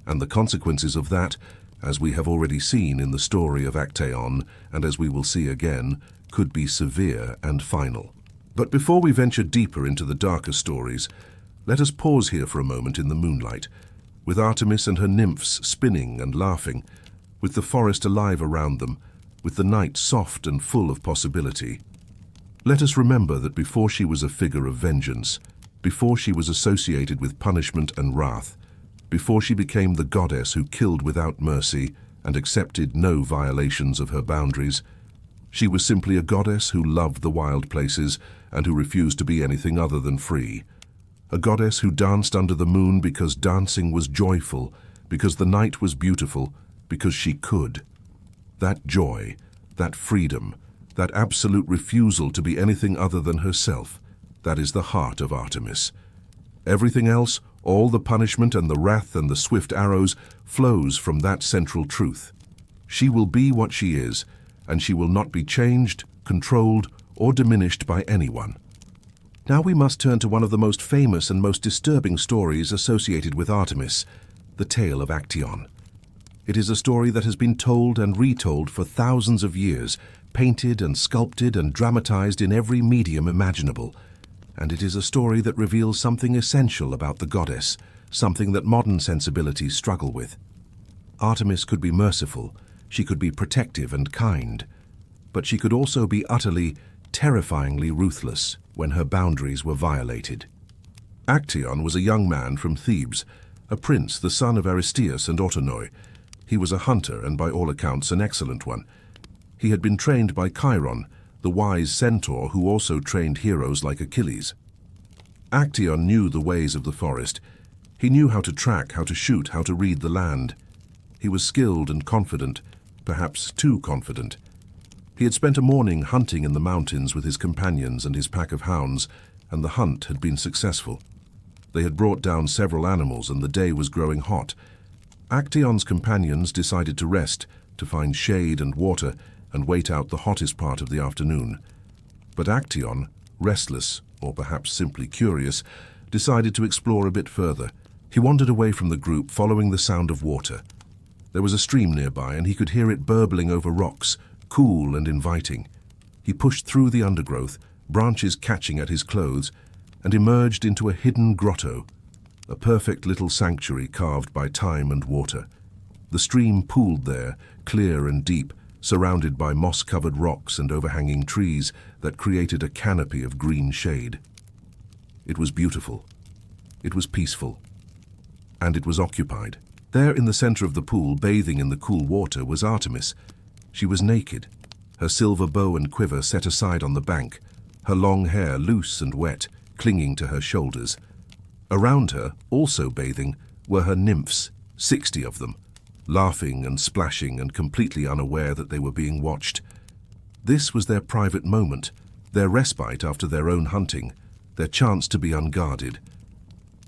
And the consequences of that, as we have already seen in the story of Actaeon, and as we will see again, could be severe and final. But before we venture deeper into the darker stories, let us pause here for a moment in the moonlight, with Artemis and her nymphs spinning and laughing, with the forest alive around them, with the night soft and full of possibility. Let us remember that before she was a figure of vengeance, before she was associated with punishment and wrath, before she became the goddess who killed without mercy and accepted no violations of her boundaries, she was simply a goddess who loved the wild places and who refused to be anything other than free. A goddess who danced under the moon because dancing was joyful, because the night was beautiful, because she could. That joy, that freedom, that absolute refusal to be anything other than herself, that is the heart of Artemis. Everything else, all the punishment and the wrath and the swift arrows, flows from that central truth. She will be what she is, and she will not be changed, controlled, or diminished by anyone. Now we must turn to one of the most famous and most disturbing stories associated with Artemis, the tale of Actaeon. It is a story that has been told and retold for thousands of years, painted and sculpted and dramatized in every medium imaginable. And it is a story that reveals something essential about the goddess, something that modern sensibilities struggle with. Artemis could be merciful, she could be protective and kind, but she could also be utterly, terrifyingly ruthless when her boundaries were violated. Actaeon was a young man from Thebes, a prince, the son of Aristeus and Autonoe. He was a hunter and by all accounts an excellent one. He had been trained by Chiron, the wise centaur who also trained heroes like Achilles. Actaeon knew the ways of the forest. He knew how to track, how to shoot, how to read the land. He was skilled and confident, perhaps too confident. He had spent a morning hunting in the mountains with his companions and his pack of hounds, and the hunt had been successful. They had brought down several animals and the day was growing hot. Actaeon's companions decided to rest, to find shade and water, and wait out the hottest part of the afternoon. But Actaeon, restless, or perhaps simply curious, decided to explore a bit further. He wandered away from the group, following the sound of water. There was a stream nearby, and he could hear it burbling over rocks, cool and inviting. He pushed through the undergrowth, branches catching at his clothes, and emerged into a hidden grotto, a perfect little sanctuary carved by time and water. The stream pooled there, clear and deep, surrounded by moss-covered rocks and overhanging trees that created a canopy of green shade. It was beautiful. It was peaceful. And it was occupied. There in the center of the pool, bathing in the cool water, was Artemis. She was naked, her silver bow and quiver set aside on the bank, her long hair loose and wet, clinging to her shoulders. Around her, also bathing, were her nymphs, 60 of them, laughing and splashing and completely unaware that they were being watched. This was their private moment, their respite after their own hunting, their chance to be unguarded.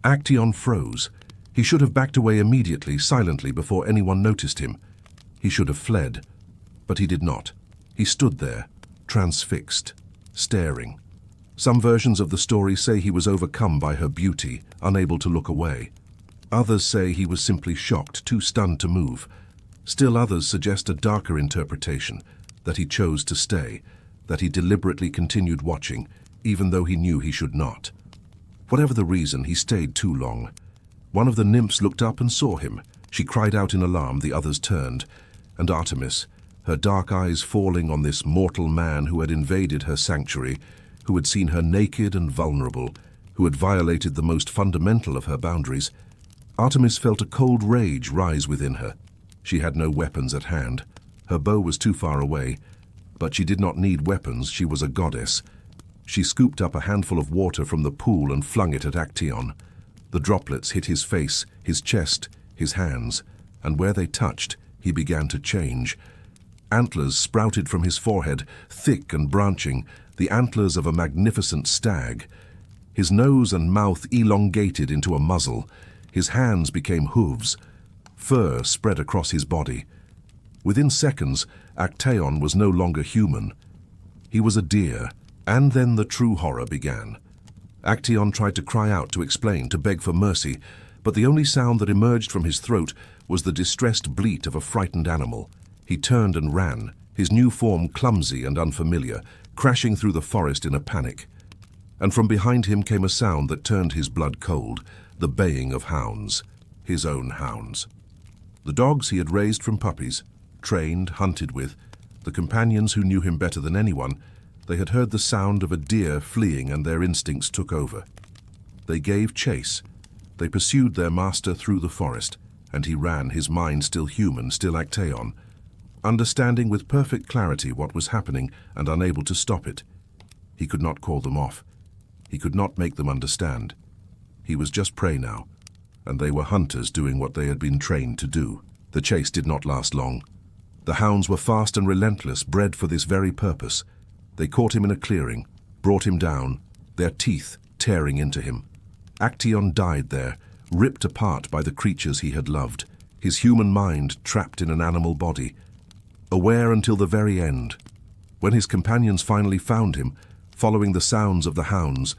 Actaeon froze. He should have backed away immediately, silently, before anyone noticed him. He should have fled, but he did not. He stood there, transfixed, staring. Some versions of the story say he was overcome by her beauty, unable to look away. Others say he was simply shocked, too stunned to move. Still others suggest a darker interpretation, that he chose to stay, that he deliberately continued watching, even though he knew he should not. Whatever the reason, he stayed too long. One of the nymphs looked up and saw him. She cried out in alarm, the others turned, and Artemis, her dark eyes falling on this mortal man who had invaded her sanctuary, who had seen her naked and vulnerable, who had violated the most fundamental of her boundaries, Artemis felt a cold rage rise within her. She had no weapons at hand. Her bow was too far away, but she did not need weapons. She was a goddess. She scooped up a handful of water from the pool and flung it at Actaeon. The droplets hit his face, his chest, his hands, and where they touched, he began to change. Antlers sprouted from his forehead, thick and branching, the antlers of a magnificent stag. His nose and mouth elongated into a muzzle. His hands became hooves. Fur spread across his body. Within seconds, Actaeon was no longer human. He was a deer, and then the true horror began. Actaeon tried to cry out, to explain, to beg for mercy, but the only sound that emerged from his throat was the distressed bleat of a frightened animal. He turned and ran, his new form clumsy and unfamiliar, crashing through the forest in a panic. And from behind him came a sound that turned his blood cold, the baying of hounds, his own hounds. The dogs he had raised from puppies, trained, hunted with, the companions who knew him better than anyone, they had heard the sound of a deer fleeing and their instincts took over. They gave chase. They pursued their master through the forest, and he ran, his mind still human, still Actaeon, understanding with perfect clarity what was happening and unable to stop it. He could not call them off. He could not make them understand. He was just prey now, and they were hunters doing what they had been trained to do. The chase did not last long. The hounds were fast and relentless, bred for this very purpose. They caught him in a clearing, brought him down, their teeth tearing into him. Actaeon died there, ripped apart by the creatures he had loved, his human mind trapped in an animal body, aware until the very end. When his companions finally found him, following the sounds of the hounds,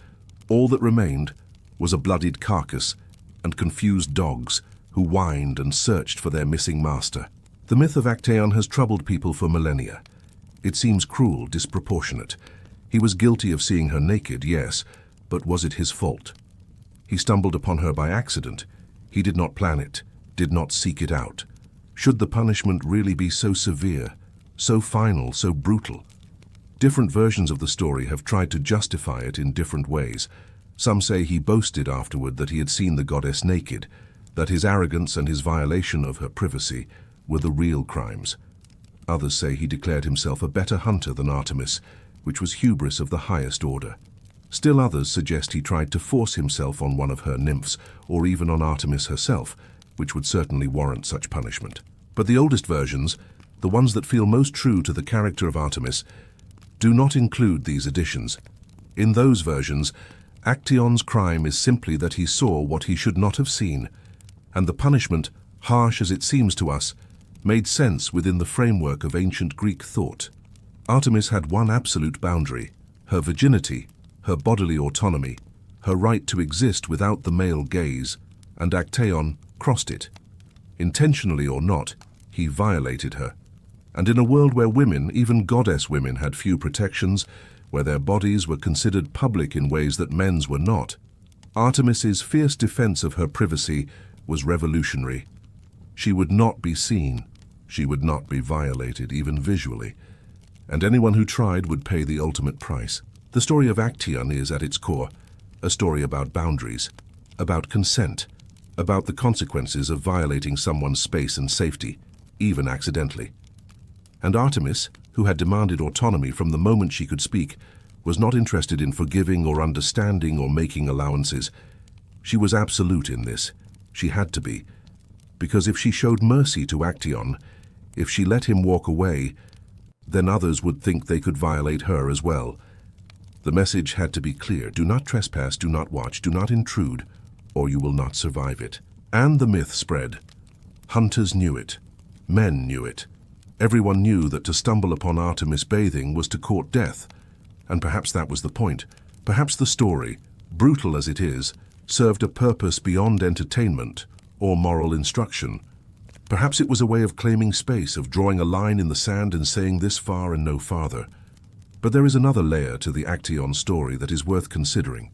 all that remained was a bloodied carcass and confused dogs who whined and searched for their missing master. The myth of Actaeon has troubled people for millennia. It seems cruel, disproportionate. He was guilty of seeing her naked, yes, but was it his fault? He stumbled upon her by accident. He did not plan it, did not seek it out. Should the punishment really be so severe, so final, so brutal? Different versions of the story have tried to justify it in different ways. Some say he boasted afterward that he had seen the goddess naked, that his arrogance and his violation of her privacy were the real crimes. Others say he declared himself a better hunter than Artemis, which was hubris of the highest order. Still others suggest he tried to force himself on one of her nymphs, or even on Artemis herself, which would certainly warrant such punishment. But the oldest versions, the ones that feel most true to the character of Artemis, do not include these additions. In those versions, Actaeon's crime is simply that he saw what he should not have seen, and the punishment, harsh as it seems to us, made sense within the framework of ancient Greek thought. Artemis had one absolute boundary, her virginity, her bodily autonomy, her right to exist without the male gaze, and Actaeon crossed it. Intentionally or not, he violated her. And in a world where women, even goddess women, had few protections, where their bodies were considered public in ways that men's were not, Artemis's fierce defense of her privacy was revolutionary. She would not be seen. She would not be violated, even visually. And anyone who tried would pay the ultimate price. The story of Actaeon is, at its core, a story about boundaries, about consent, about the consequences of violating someone's space and safety, even accidentally. And Artemis, who had demanded autonomy from the moment she could speak, was not interested in forgiving or understanding or making allowances. She was absolute in this. She had to be. Because if she showed mercy to Actaeon, if she let him walk away, then others would think they could violate her as well. The message had to be clear. Do not trespass, do not watch, do not intrude, or you will not survive it. And the myth spread. Hunters knew it. Men knew it. Everyone knew that to stumble upon Artemis bathing was to court death. And perhaps that was the point. Perhaps the story, brutal as it is, served a purpose beyond entertainment or moral instruction. Perhaps it was a way of claiming space, of drawing a line in the sand and saying this far and no farther. But there is another layer to the Actaeon story that is worth considering.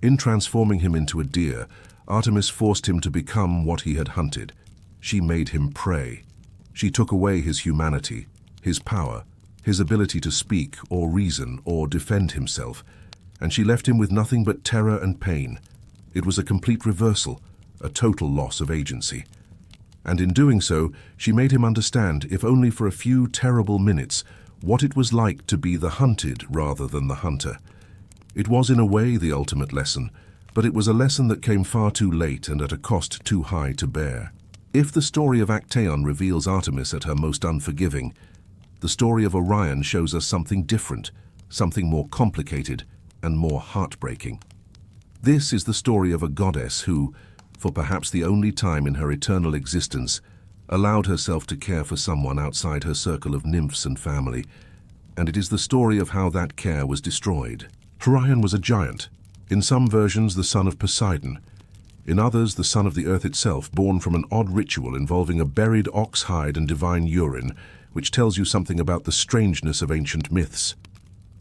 In transforming him into a deer, Artemis forced him to become what he had hunted. She made him prey. She took away his humanity, his power, his ability to speak or reason or defend himself, and she left him with nothing but terror and pain. It was a complete reversal, a total loss of agency. And in doing so, she made him understand, if only for a few terrible minutes, what it was like to be the hunted rather than the hunter. It was in a way the ultimate lesson, but it was a lesson that came far too late and at a cost too high to bear. If the story of Actaeon reveals Artemis at her most unforgiving, the story of Orion shows us something different, something more complicated and more heartbreaking. This is the story of a goddess who, for perhaps the only time in her eternal existence, allowed herself to care for someone outside her circle of nymphs and family, and it is the story of how that care was destroyed. Orion was a giant, in some versions the son of Poseidon, in others the son of the earth itself, born from an odd ritual involving a buried ox hide and divine urine, which tells you something about the strangeness of ancient myths.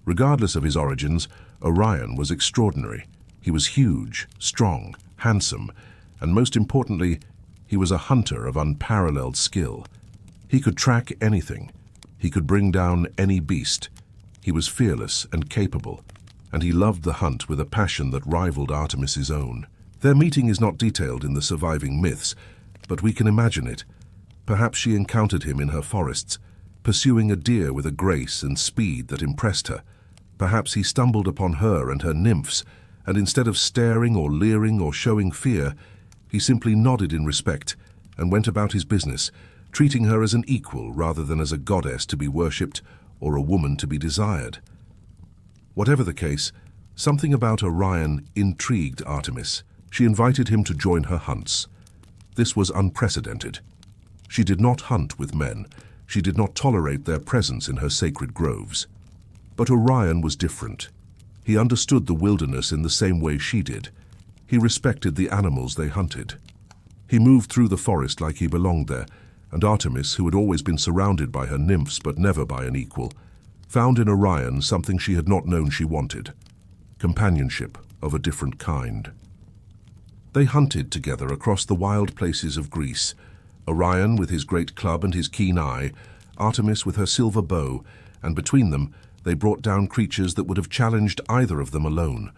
Regardless of his origins, Orion was extraordinary. He was huge, strong, handsome, and most importantly, he was a hunter of unparalleled skill. He could track anything. He could bring down any beast. He was fearless and capable, and he loved the hunt with a passion that rivaled Artemis's own. Their meeting is not detailed in the surviving myths, but we can imagine it. Perhaps she encountered him in her forests, pursuing a deer with a grace and speed that impressed her. Perhaps he stumbled upon her and her nymphs, and instead of staring or leering or showing fear, he simply nodded in respect and went about his business, treating her as an equal rather than as a goddess to be worshipped or a woman to be desired. Whatever the case, something about Orion intrigued Artemis. She invited him to join her hunts. This was unprecedented. She did not hunt with men. She did not tolerate their presence in her sacred groves. But Orion was different. He understood the wilderness in the same way she did. He respected the animals they hunted. He moved through the forest like he belonged there, and Artemis, who had always been surrounded by her nymphs but never by an equal, found in Orion something she had not known she wanted: companionship of a different kind. They hunted together across the wild places of Greece, Orion with his great club and his keen eye, Artemis with her silver bow, and between them they brought down creatures that would have challenged either of them alone.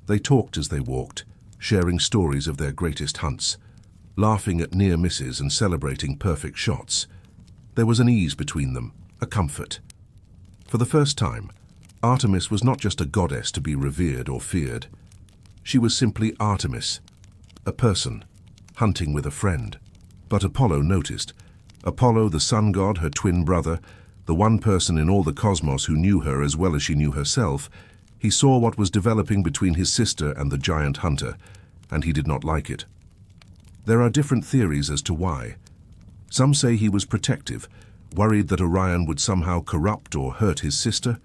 They talked as they walked, sharing stories of their greatest hunts, laughing at near misses and celebrating perfect shots. There was an ease between them, a comfort. For the first time, Artemis was not just a goddess to be revered or feared. She was simply Artemis, a person, hunting with a friend. But Apollo noticed. Apollo, the sun god, her twin brother, the one person in all the cosmos who knew her as well as she knew herself, he saw what was developing between his sister and the giant hunter, and he did not like it. There are different theories as to why. Some say he was protective, worried that Orion would somehow corrupt or hurt his sister.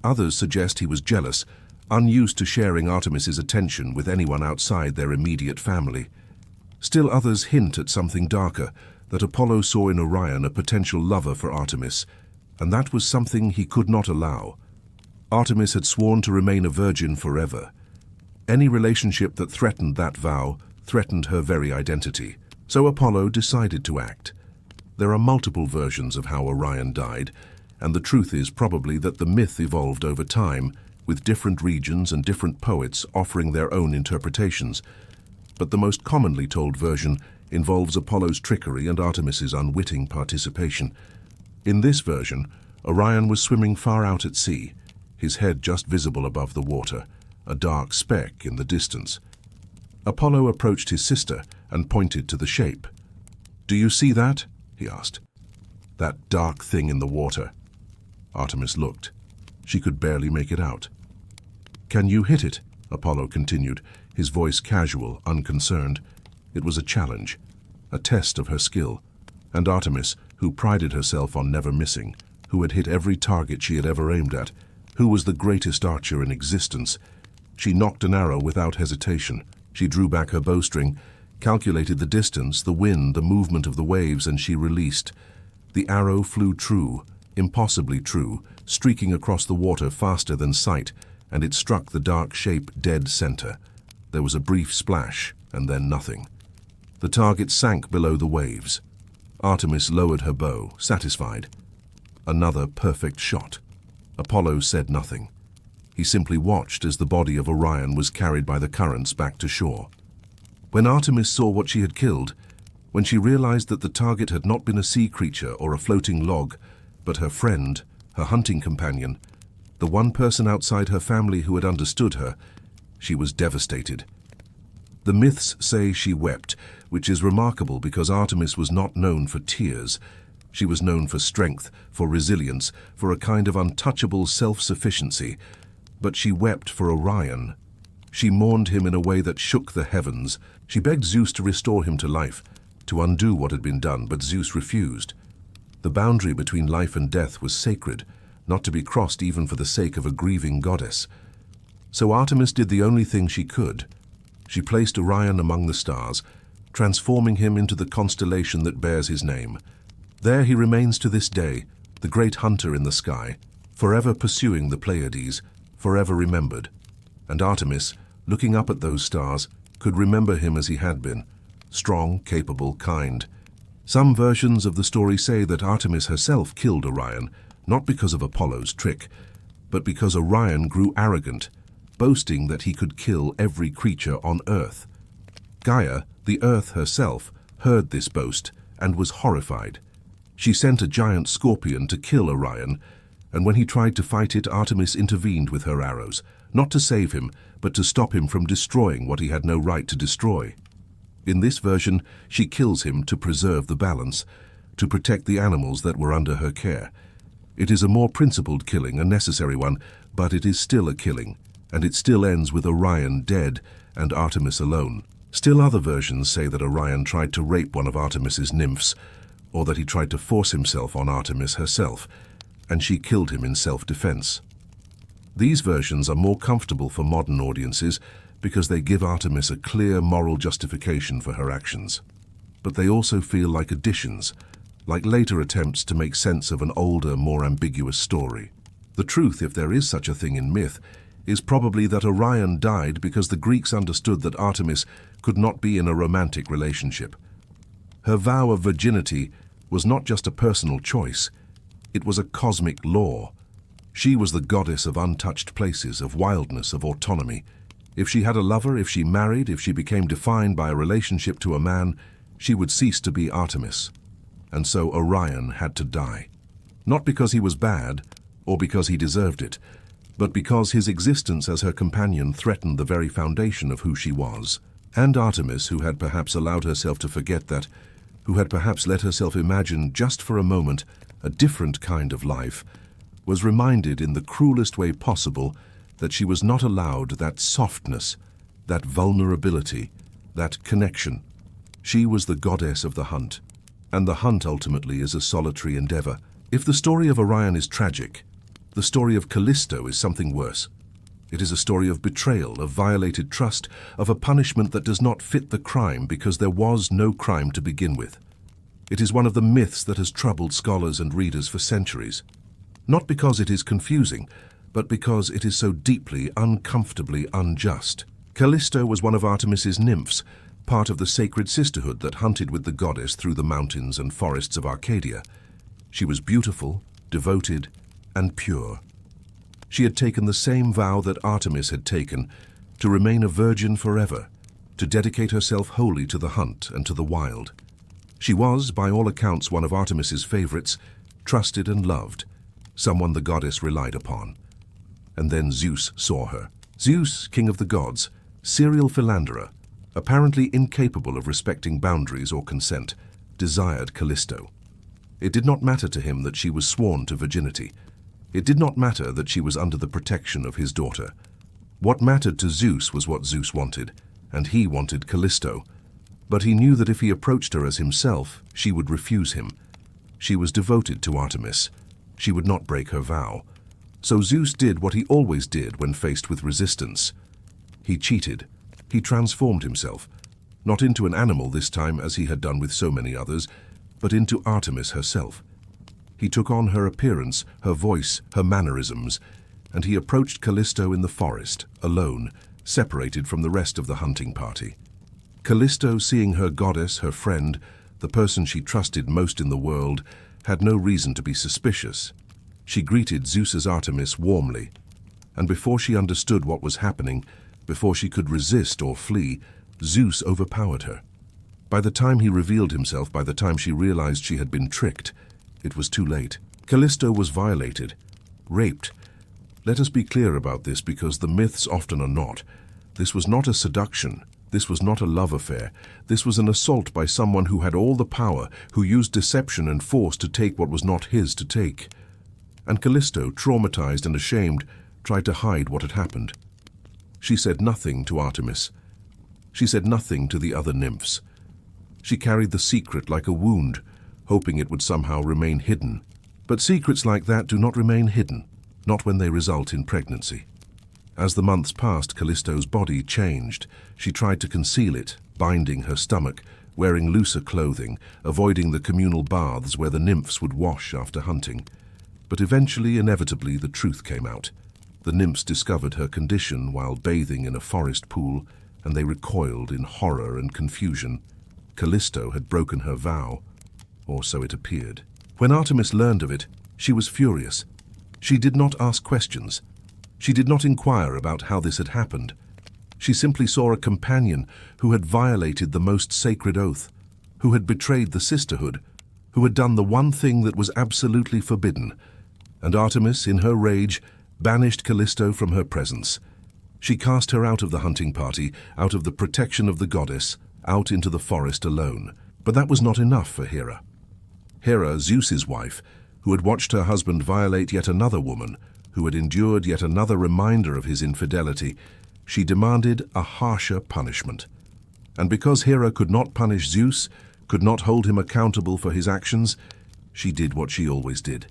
Others suggest he was jealous, unused to sharing Artemis's attention with anyone outside their immediate family. Still others hint at something darker, that Apollo saw in Orion a potential lover for Artemis, and that was something he could not allow. Artemis had sworn to remain a virgin forever. Any relationship that threatened that vow threatened her very identity. So Apollo decided to act. There are multiple versions of how Orion died, and the truth is probably that the myth evolved over time, with different regions and different poets offering their own interpretations. But the most commonly told version involves Apollo's trickery and Artemis's unwitting participation. In this version, Orion was swimming far out at sea, his head just visible above the water, a dark speck in the distance. Apollo approached his sister and pointed to the shape. "Do you see that?" he asked. "That dark thing in the water." Artemis looked. She could barely make it out. "Can you hit it?" Apollo continued, his voice casual, unconcerned. It was a challenge, a test of her skill, and Artemis, who prided herself on never missing, who had hit every target she had ever aimed at, who was the greatest archer in existence, She nocked an arrow without hesitation. She drew back her bowstring, calculated the distance, the wind, the movement of the waves, and she released. The arrow flew true, impossibly true, streaking across the water faster than sight, and it struck the dark shape dead center. There was a brief splash, and then nothing. The target sank below the waves. Artemis lowered her bow, satisfied. Another perfect shot. Apollo said nothing. He simply watched as the body of Orion was carried by the currents back to shore. When Artemis saw what she had killed, when she realized that the target had not been a sea creature or a floating log, but her friend, her hunting companion, the one person outside her family who had understood her, she was devastated. The myths say she wept, which is remarkable because Artemis was not known for tears. She was known for strength, for resilience, for a kind of untouchable self-sufficiency. But she wept for Orion. She mourned him in a way that shook the heavens. She begged Zeus to restore him to life, to undo what had been done, but Zeus refused. The boundary between life and death was sacred, not to be crossed even for the sake of a grieving goddess. So Artemis did the only thing she could. She placed Orion among the stars, transforming him into the constellation that bears his name. There he remains to this day, the great hunter in the sky, forever pursuing the Pleiades, forever remembered. And Artemis, looking up at those stars, could remember him as he had been, strong, capable, kind. Some versions of the story say that Artemis herself killed Orion, not because of Apollo's trick, but because Orion grew arrogant, boasting that he could kill every creature on Earth. Gaia, the Earth herself, heard this boast and was horrified. She sent a giant scorpion to kill Orion, and when he tried to fight it, Artemis intervened with her arrows, not to save him, but to stop him from destroying what he had no right to destroy. In this version, she kills him to preserve the balance, to protect the animals that were under her care. It is a more principled killing, a necessary one, but it is still a killing, and it still ends with Orion dead and Artemis alone. Still other versions say that Orion tried to rape one of Artemis's nymphs, or that he tried to force himself on Artemis herself, and she killed him in self-defense. These versions are more comfortable for modern audiences because they give Artemis a clear moral justification for her actions. But they also feel like additions, like later attempts to make sense of an older, more ambiguous story. The truth, if there is such a thing in myth, is probably that Orion died because the Greeks understood that Artemis could not be in a romantic relationship. Her vow of virginity was not just a personal choice, it was a cosmic law. She was the goddess of untouched places, of wildness, of autonomy. If she had a lover, if she married, if she became defined by a relationship to a man, she would cease to be Artemis. And so Orion had to die. Not because he was bad, or because he deserved it, but because his existence as her companion threatened the very foundation of who she was. And Artemis, who had perhaps allowed herself to forget that, who had perhaps let herself imagine just for a moment a different kind of life, was reminded in the cruelest way possible that she was not allowed that softness, that vulnerability, that connection. She was the goddess of the hunt, and the hunt ultimately is a solitary endeavor. If the story of Orion is tragic, the story of Callisto is something worse. It is a story of betrayal, of violated trust, of a punishment that does not fit the crime because there was no crime to begin with. It is one of the myths that has troubled scholars and readers for centuries. Not because it is confusing, but because it is so deeply, uncomfortably unjust. Callisto was one of Artemis's nymphs, part of the sacred sisterhood that hunted with the goddess through the mountains and forests of Arcadia. She was beautiful, devoted, and pure. She had taken the same vow that Artemis had taken, to remain a virgin forever, to dedicate herself wholly to the hunt and to the wild. She was, by all accounts, one of Artemis's favorites, trusted and loved, someone the goddess relied upon. And then Zeus saw her. Zeus, king of the gods, serial philanderer, apparently incapable of respecting boundaries or consent, desired Callisto. It did not matter to him that she was sworn to virginity. It did not matter that she was under the protection of his daughter. What mattered to Zeus was what Zeus wanted, and he wanted Callisto. But he knew that if he approached her as himself, she would refuse him. She was devoted to Artemis. She would not break her vow. So Zeus did what he always did when faced with resistance. He cheated. He transformed himself, not into an animal this time as he had done with so many others, but into Artemis herself. He took on her appearance, her voice, her mannerisms, and he approached Callisto in the forest, alone, separated from the rest of the hunting party. Callisto, seeing her goddess, her friend, the person she trusted most in the world, had no reason to be suspicious. She greeted Zeus's Artemis warmly, and before she understood what was happening, before she could resist or flee, Zeus overpowered her. By the time he revealed himself, by the time she realized she had been tricked, it was too late. Callisto was violated, raped. Let us be clear about this because the myths often are not. This was not a seduction. This was not a love affair. This was an assault by someone who had all the power, who used deception and force to take what was not his to take. And Callisto, traumatized and ashamed, tried to hide what had happened. She said nothing to Artemis. She said nothing to the other nymphs. She carried the secret like a wound, hoping it would somehow remain hidden. But secrets like that do not remain hidden, not when they result in pregnancy. As the months passed, Callisto's body changed. She tried to conceal it, binding her stomach, wearing looser clothing, avoiding the communal baths where the nymphs would wash after hunting. But eventually, inevitably, the truth came out. The nymphs discovered her condition while bathing in a forest pool, and they recoiled in horror and confusion. Callisto had broken her vow, or so it appeared. When Artemis learned of it, she was furious. She did not ask questions. She did not inquire about how this had happened. She simply saw a companion who had violated the most sacred oath, who had betrayed the sisterhood, who had done the one thing that was absolutely forbidden. And Artemis, in her rage, banished Callisto from her presence. She cast her out of the hunting party, out of the protection of the goddess, out into the forest alone. But that was not enough for Hera. Hera, Zeus's wife, who had watched her husband violate yet another woman, who had endured yet another reminder of his infidelity, she demanded a harsher punishment. And because Hera could not punish Zeus, could not hold him accountable for his actions, she did what she always did.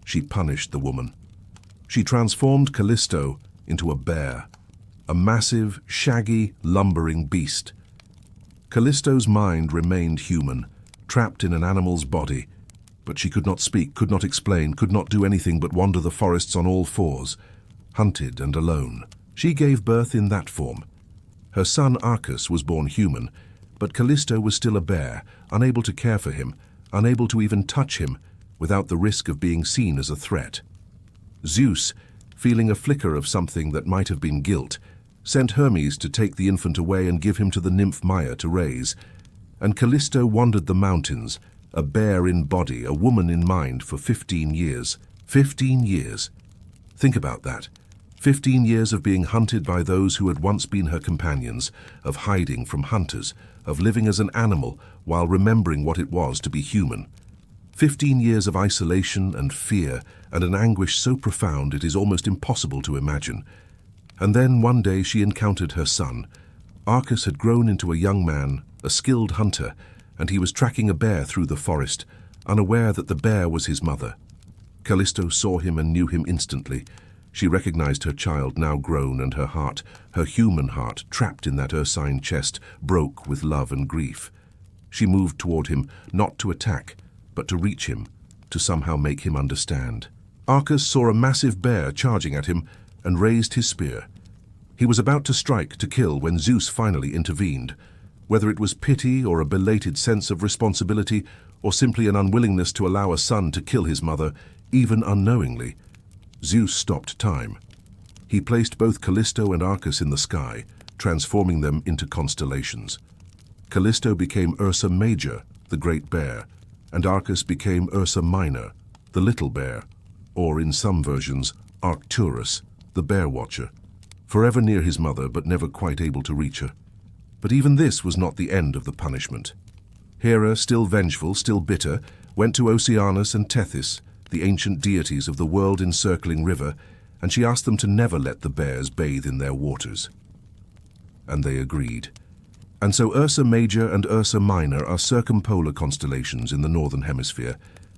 She punished the woman. She transformed Callisto into a bear, a massive, shaggy, lumbering beast. Callisto's mind remained human, trapped in an animal's body, but she could not speak, could not explain, could not do anything but wander the forests on all fours, hunted and alone. She gave birth in that form. Her son Arcas was born human, but Callisto was still a bear, unable to care for him, unable to even touch him, without the risk of being seen as a threat. Zeus, feeling a flicker of something that might have been guilt, sent Hermes to take the infant away and give him to the nymph Maia to raise. And Callisto wandered the mountains, a bear in body, a woman in mind, for 15 years. 15 years. Think about that. 15 years of being hunted by those who had once been her companions, of hiding from hunters, of living as an animal while remembering what it was to be human. 15 years of isolation and fear and an anguish so profound it is almost impossible to imagine. And then one day she encountered her son. Arcas had grown into a young man, a skilled hunter, and he was tracking a bear through the forest, unaware that the bear was his mother. Callisto saw him and knew him instantly. She recognized her child, now grown, and her human heart, trapped in that ursine chest, broke with love and grief. She moved toward him, not to attack, but to reach him, to somehow make him understand. Arcas saw a massive bear charging at him and raised his spear. He was about to strike, to kill, when Zeus finally intervened. Whether it was pity or a belated sense of responsibility, or simply an unwillingness to allow a son to kill his mother, even unknowingly, Zeus stopped time. He placed both Callisto and Arcas in the sky, transforming them into constellations. Callisto became Ursa Major, the Great Bear, and Arcas became Ursa Minor, the Little Bear, or in some versions, Arcturus, the Bear Watcher, forever near his mother but never quite able to reach her. But even this was not the end of the punishment. Hera, still vengeful, still bitter, went to Oceanus and Tethys, the ancient deities of the world-encircling river, and she asked them to never let the bears bathe in their waters. And they agreed. And so Ursa Major and Ursa Minor are circumpolar constellations in the northern hemisphere,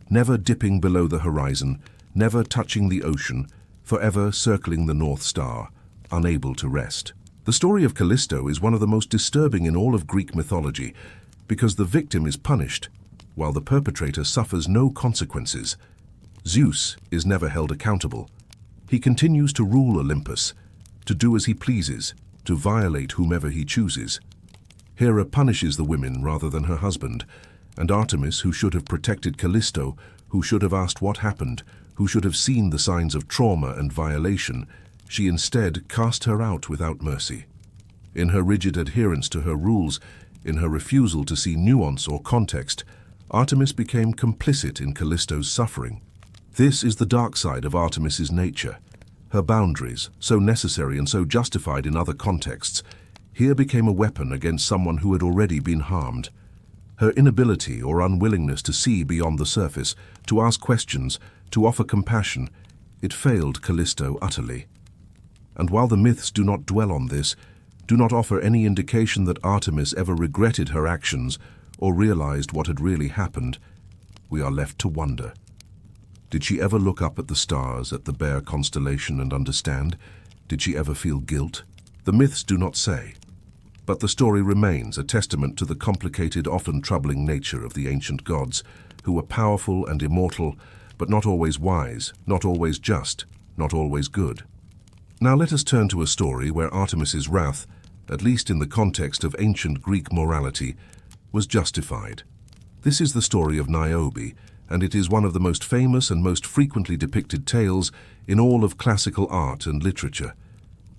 never dipping below the horizon, never touching the ocean, forever circling the North Star, unable to rest. The story of Callisto is one of the most disturbing in all of Greek mythology because the victim is punished, while the perpetrator suffers no consequences. Zeus is never held accountable. He continues to rule Olympus, to do as he pleases, to violate whomever he chooses. Hera punishes the women rather than her husband, and Artemis, who should have protected Callisto, who should have asked what happened, who should have seen the signs of trauma and violation, she instead cast her out without mercy. In her rigid adherence to her rules, in her refusal to see nuance or context, Artemis became complicit in Callisto's suffering. This is the dark side of Artemis's nature. Her boundaries, so necessary and so justified in other contexts, here became a weapon against someone who had already been harmed. Her inability or unwillingness to see beyond the surface, to ask questions, to offer compassion, it failed Callisto utterly. And while the myths do not dwell on this, do not offer any indication that Artemis ever regretted her actions or realized what had really happened, we are left to wonder. Did she ever look up at the stars, at the bare constellation and understand? Did she ever feel guilt? The myths do not say. But the story remains a testament to the complicated, often troubling nature of the ancient gods, who were powerful and immortal, but not always wise, not always just, not always good. Now let us turn to a story where Artemis's wrath, at least in the context of ancient Greek morality, was justified. This is the story of Niobe, and it is one of the most famous and most frequently depicted tales in all of classical art and literature.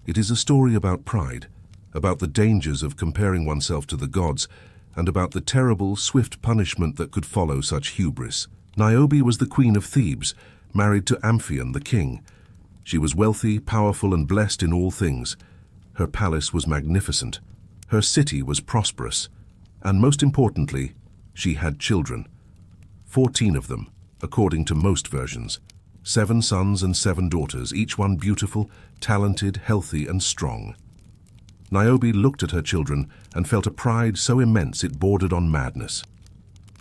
It is a story about pride, about the dangers of comparing oneself to the gods, and about the terrible, swift punishment that could follow such hubris. Niobe was the queen of Thebes, married to Amphion, the king. She was wealthy, powerful, and blessed in all things. Her palace was magnificent. Her city was prosperous. And most importantly, she had children. 14 of them, according to most versions. 7 sons and 7 daughters, each one beautiful, talented, healthy, and strong. Niobe looked at her children and felt a pride so immense it bordered on madness.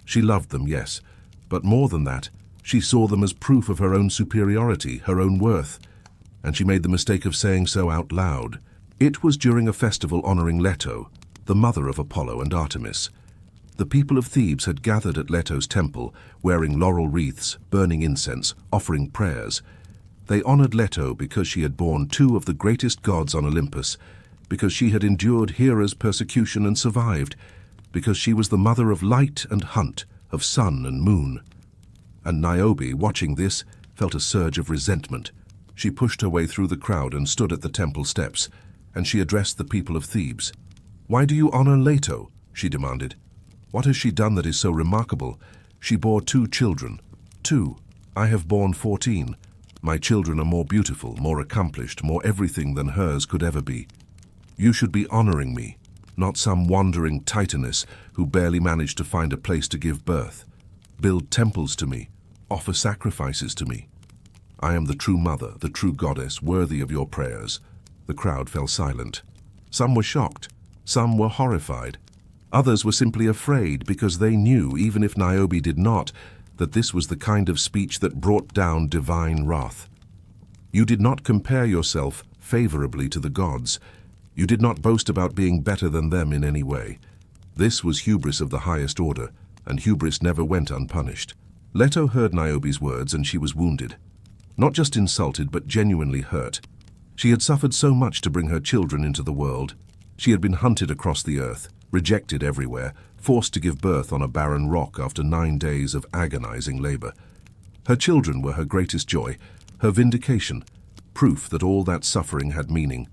She loved them, yes, but more than that, she saw them as proof of her own superiority, her own worth, and she made the mistake of saying so out loud. It was during a festival honoring Leto, the mother of Apollo and Artemis. The people of Thebes had gathered at Leto's temple, wearing laurel wreaths, burning incense, offering prayers. They honored Leto because she had borne 2 of the greatest gods on Olympus, because she had endured Hera's persecution and survived, because she was the mother of light and hunt, of sun and moon. And Niobe, watching this, felt a surge of resentment. She pushed her way through the crowd and stood at the temple steps, and she addressed the people of Thebes. "Why do you honor Leto?" she demanded. "What has she done that is so remarkable? She bore 2 children. 2. I have borne 14. My children are more beautiful, more accomplished, more everything than hers could ever be. You should be honoring me, not some wandering titaness who barely managed to find a place to give birth. Build temples to me, offer sacrifices to me. I am the true mother, the true goddess, worthy of your prayers." The crowd fell silent. Some were shocked, some were horrified. Others were simply afraid because they knew, even if Niobe did not, that this was the kind of speech that brought down divine wrath. You did not compare yourself favorably to the gods. You did not boast about being better than them in any way. This was hubris of the highest order, and hubris never went unpunished. Leto heard Niobe's words and she was wounded. Not just insulted, but genuinely hurt. She had suffered so much to bring her children into the world. She had been hunted across the earth, rejected everywhere, forced to give birth on a barren rock after 9 days of agonizing labor. Her children were her greatest joy, her vindication, proof that all that suffering had meaning.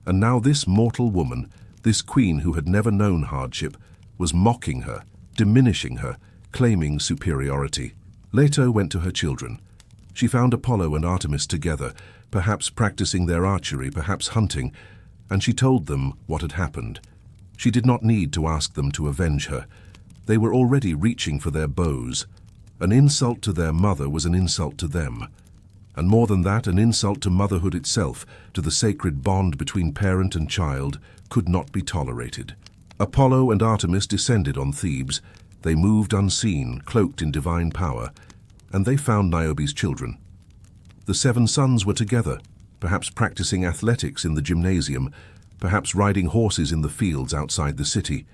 And now this mortal woman, this queen who had never known hardship, was mocking her, diminishing her, claiming superiority. Leto went to her children. She found Apollo and Artemis together, perhaps practicing their archery, perhaps hunting, and she told them what had happened. She did not need to ask them to avenge her. They were already reaching for their bows. An insult to their mother was an insult to them. And more than that, an insult to motherhood itself, to the sacred bond between parent and child, could not be tolerated. Apollo and Artemis descended on Thebes. They moved unseen, cloaked in divine power, and they found Niobe's children. The 7 sons were together, perhaps practicing athletics in the gymnasium, perhaps riding horses in the fields outside the city.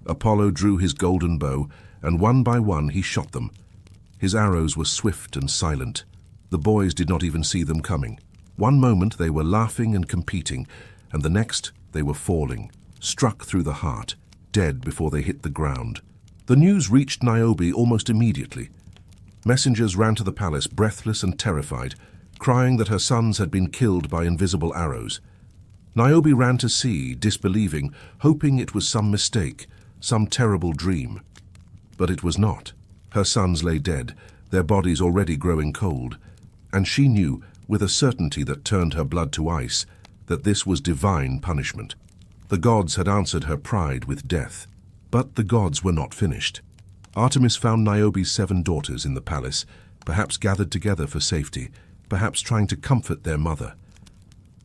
Apollo drew his golden bow, and one by one he shot them. His arrows were swift and silent. The boys did not even see them coming. One moment they were laughing and competing, and the next they were falling, struck through the heart, dead before they hit the ground. The news reached Niobe almost immediately. Messengers ran to the palace, breathless and terrified, crying that her sons had been killed by invisible arrows. Niobe ran to see, disbelieving, hoping it was some mistake, some terrible dream. But it was not. Her sons lay dead, their bodies already growing cold, and she knew, with a certainty that turned her blood to ice, that this was divine punishment. The gods had answered her pride with death. But the gods were not finished. Artemis found Niobe's 7 daughters in the palace, perhaps gathered together for safety, perhaps trying to comfort their mother.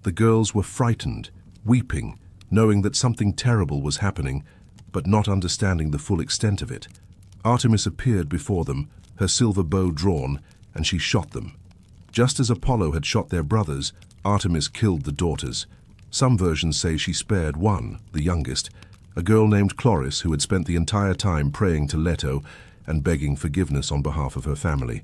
The girls were frightened, weeping, knowing that something terrible was happening, but not understanding the full extent of it. Artemis appeared before them, her silver bow drawn, and she shot them. Just as Apollo had shot their brothers, Artemis killed the daughters. Some versions say she spared one, the youngest, a girl named Chloris who had spent the entire time praying to Leto and begging forgiveness on behalf of her family.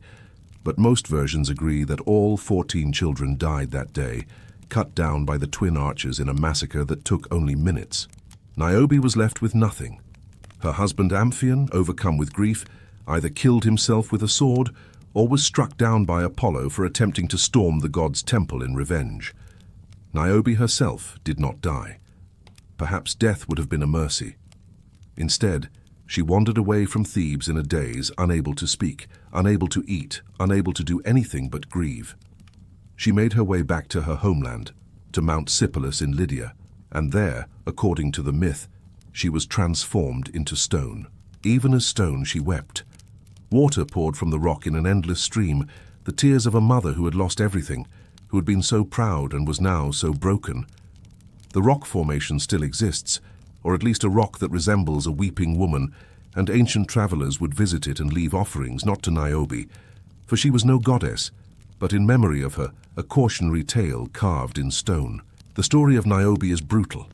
But most versions agree that all 14 children died that day, cut down by the twin archers in a massacre that took only minutes. Niobe was left with nothing. Her husband Amphion, overcome with grief, either killed himself with a sword or was struck down by Apollo for attempting to storm the god's temple in revenge. Niobe herself did not die. Perhaps death would have been a mercy. Instead, she wandered away from Thebes in a daze, unable to speak, unable to eat, unable to do anything but grieve. She made her way back to her homeland, to Mount Sipylus in Lydia, and there, according to the myth, she was transformed into stone. Even as stone she wept. Water poured from the rock in an endless stream, the tears of a mother who had lost everything, who had been so proud and was now so broken. The rock formation still exists, or at least a rock that resembles a weeping woman, and ancient travelers would visit it and leave offerings, not to Niobe, for she was no goddess, but in memory of her, a cautionary tale carved in stone. The story of Niobe is brutal.